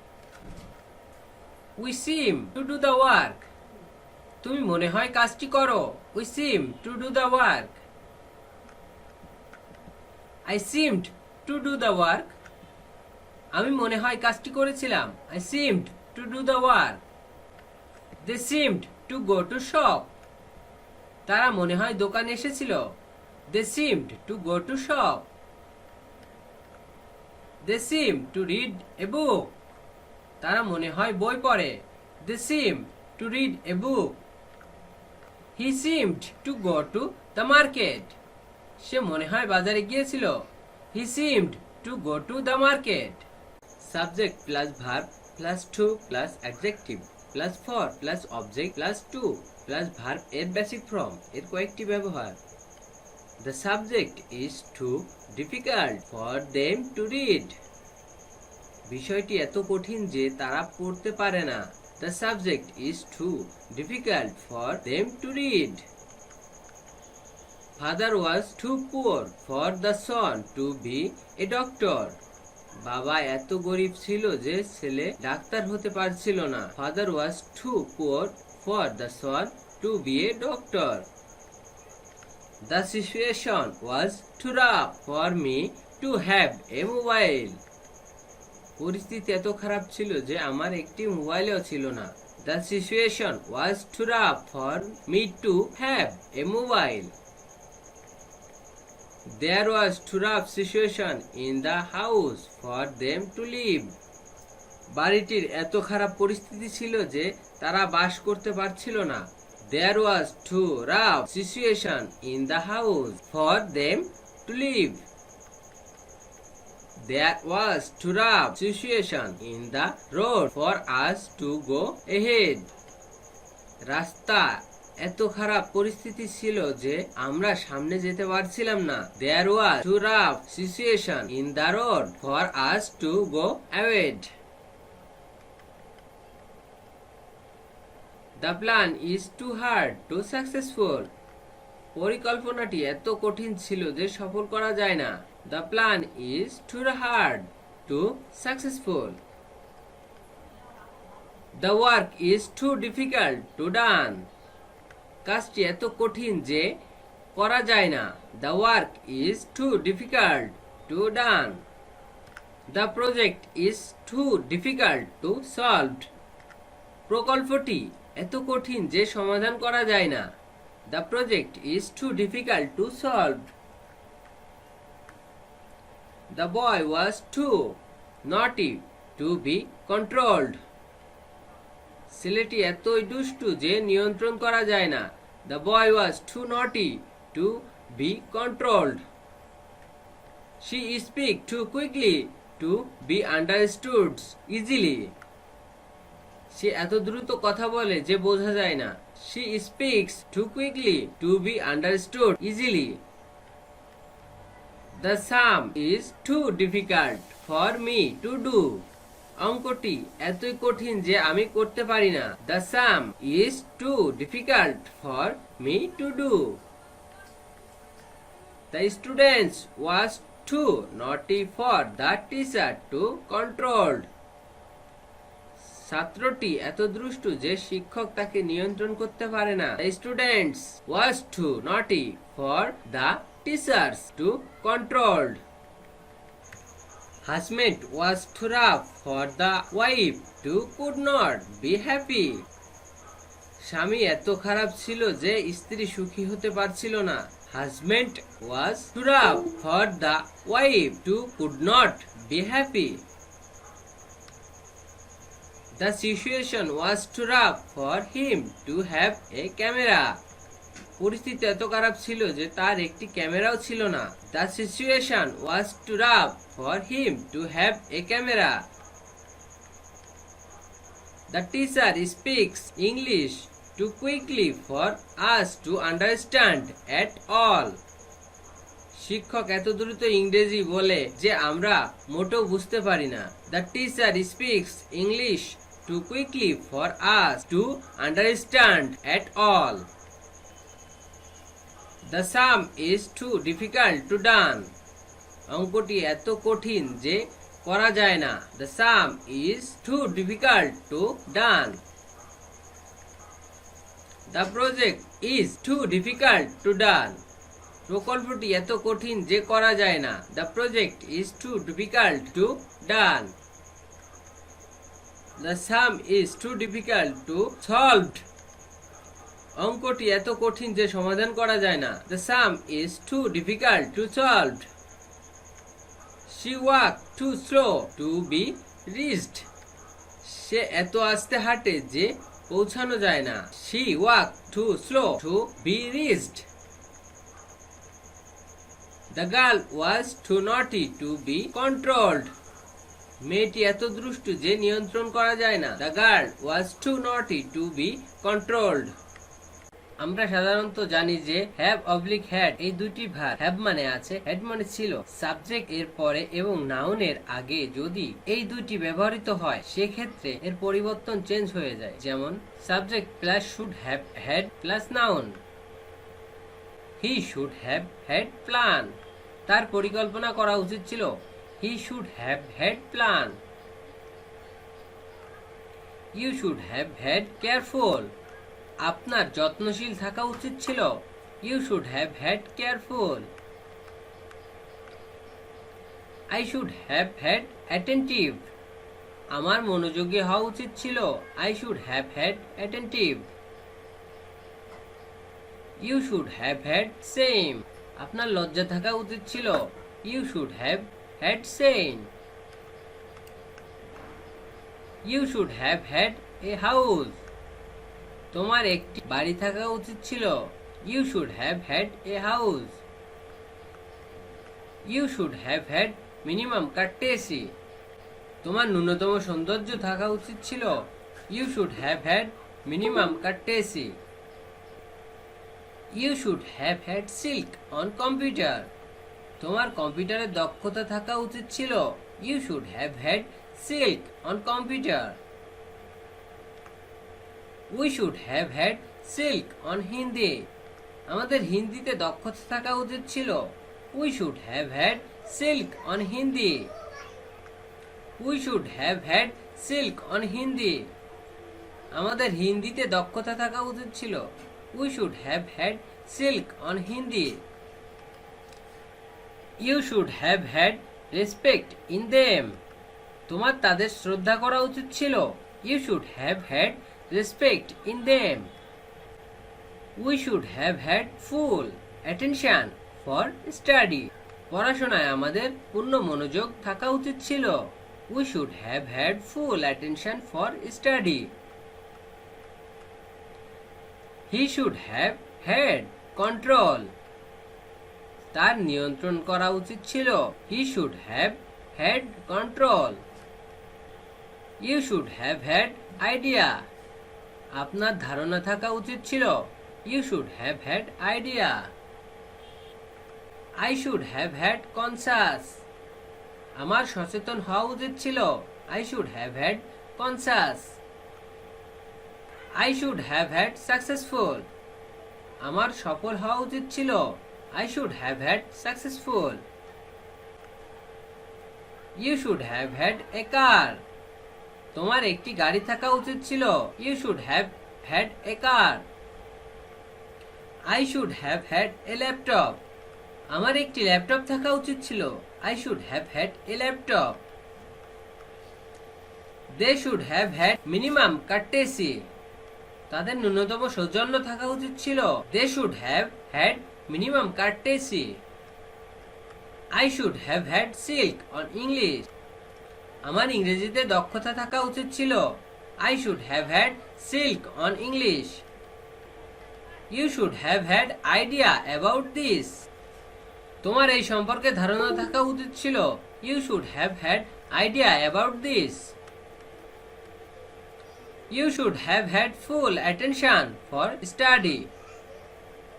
We seem to do the work, তুমি মনে হয় কাজটি করো। We seem to do the work. I seemed to do the work, আমি মনে হয় কাজটি করেছিলাম। I seemed to do the work. They seemed to go to shop, তারা মনে হয় দোকানে এসেছিল। They seemed to go to shop. They seem to read a book, তারা মনে হয় বই পড়ে। They seem to read a book. He seemed to go to the market, সে মনে হয় বাজারে গিয়েছিল। He seemed to go to the market. Subject plus verb plus to plus adjective plus for plus object plus to plus verb এর basic form এর কয়েকটি ব্যবহার। The subject is too difficult for them to read. বিষয়টি এত কঠিন যে তারা পড়তে পারে না। The subject is too difficult for them to read. Father was too poor for the son to be a doctor. বাবা এত গরিব ছিল যে ছেলে ডাক্তার হতে পারছিল না। Father was too poor for the son to be a doctor. The situation was too rough for me to have a mobile. পরিস্থিতি এত খারাপ ছিল যে আমার একটি মোবাইলও ছিল না। The situation was too rough for me to have a mobile. There was too rough situation in the house for them to live. বাড়িটির এত খারাপ পরিস্থিতি ছিল যে তারা বাস করতে পারছিল না। There was too rough situation in the house for them to live. There was too rough situation in the road for us to go ahead. রাস্তা এত খারাপ পরিস্থিতি ছিল যে আমরা সামনে যেতে পারছিলাম না। There was too rough situation in the road for us to go ahead. The plan is too hard to successful. পরিকল্পনাটি এত কঠিন ছিল যে সফল করা যায় না। The plan is too hard to successful. The work is too difficult to done. কাজটি এত কঠিন যে করা যায় না। The work is too difficult to done. The project is too difficult to solve. প্রকল্পটি এত কঠিন যে সমাধান করা যায় না। The project is too difficult to solve. The boy was too naughty to be controlled. ছেলেটি এতই দুষ্টু যে নিয়ন্ত্রণ করা যায় না। The boy was too naughty to be controlled. She speaks too quickly to be understood easily. সে এত দ্রুত কথা বলে যে বোঝা যায় না। She speaks too quickly to be understood easily. The sum is too difficult for me to do. অঙ্কটি এতই কঠিন যে আমি করতে পারি না। The sum is too difficult for me to do. The students was too naughty for the teacher to control. ছাত্রটি এত দুষ্টু যে শিক্ষক তাকে নিয়ন্ত্রণ করতে পারে না। The students was too naughty for the teachers to control. Husband was too rough for the wife to could not be happy. স্বামী এত খারাপ ছিল যে স্ত্রী সুখী হতে পারছিল না। Husband was too rough for the wife to could not be happy. The situation was too rough for him to have a camera. পরিস্থিতি এত খারাপ ছিল যে তার একটি ক্যামেরাও ছিল না। The situation was too rough for him to have a camera. The teacher speaks English too quickly for us to understand at all. শিক্ষক এত দ্রুত ইংরেজি বলে যে আমরা মোটেও বুঝতে পারি না। The teacher speaks English too quickly for us to understand at all. The sum is too difficult to done. অঙ্কটি এত কঠিন যে করা যায় না। The sum is too difficult to done. The project is too difficult to done. প্রকল্পটি এত কঠিন যে করা যায় না। The project is too difficult to done. The sum is too difficult to solved. অঙ্কটি এত কঠিন যে সমাধান করা যায় না। The sum is too difficult to solve. She walked too slow to be reached. সে এত আস্তে হাঁটে যে পৌঁছানো যায় না। She walked too slow to be reached. The girl was too naughty to be controlled. মেয়েটি এত দুষ্টু যে নিয়ন্ত্রণ করা যায় না। The girl was too naughty to be controlled. আমরা সাধারণত জানি যে হ্যাভ অবলিক হ্যাড এই দুটি ভার্ব হ্যাভ মানে আছে, হ্যাড মানে ছিল। সাবজেক্ট এর পরে এবং নাউনের আগে যদি এই দুটি ব্যবহৃত হয় সেক্ষেত্রে এর পরিবর্তন চেঞ্জ হয়ে যায়। যেমন subject plus should have had plus noun. He should have had plan. তার পরিকল্পনা করা উচিত ছিল। He should have had plan. You should have had careful. আপনার যত্নশীল থাকা উচিত ছিল। You should have had careful. I should have had attentive. আমার মনোযোগী হওয়া উচিত ছিল। I should have had attentive. You should have had same. আপনার লজ্জা থাকা উচিত ছিল। You should have had same. You should have had a house. তোমার একটি বাড়ি থাকা উচিত ছিল। You should have had a house. You should have had minimum courtesy. তোমার ন্যূনতম সৌন্দর্য থাকা উচিত ছিল। You should have had minimum courtesy. You should have had silk on computer. তোমার কম্পিউটারে দক্ষতা থাকা উচিত ছিল। You should have had silk on computer. We should have had silk on Hindi. আমাদের হিন্দিতে দক্ষতা থাকা উচিত ছিল। We should have had silk on Hindi. We should have had silk on Hindi. আমাদের হিন্দিতে দক্ষতা থাকা উচিত ছিল। We should have had silk on Hindi. You should have had respect in them. তোমার তাদের শ্রদ্ধা করা উচিত ছিল। You should have had respect in them. We should have had full attention for study. পড়াশোনায় আমাদের পূর্ণ মনোযোগ থাকা উচিত ছিল। We should have had full attention for study. He should have had control. তার নিয়ন্ত্রণ করা উচিত ছিল। He should have had control. You should have had idea. আপনার ধারণা থাকা উচিত ছিল। You should have had idea. I should have had conscious. আমার সচেতন হওয়া উচিত ছিল। I should have had conscious. I should have had successful. আমার সফল হওয়া উচিত ছিল। I should have had successful. You should have had a car. তোমার একটি গাড়ি থাকা উচিত ছিল। You should have had a car. I should have had a laptop. আমার একটি ল্যাপটপ থাকা উচিত ছিল। I should have had a laptop. They should have had minimum courtesy. তাদের ন্যূনতম সৌজন্য থাকা উচিত ছিল। They should have had minimum courtesy. I should have had silk on English. আমার ইংরেজিতে দক্ষতা থাকা উচিত ছিল। I should have had silk on English. You should have had idea about this. তোমার এই সম্পর্কে ধারণা থাকা উচিত ছিল। You should have had idea about this. You should have had full attention for study.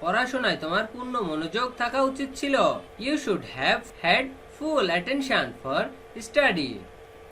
পড়াশোনায় তোমার পূর্ণ মনোযোগ থাকা উচিত ছিল। You should have had full attention for study.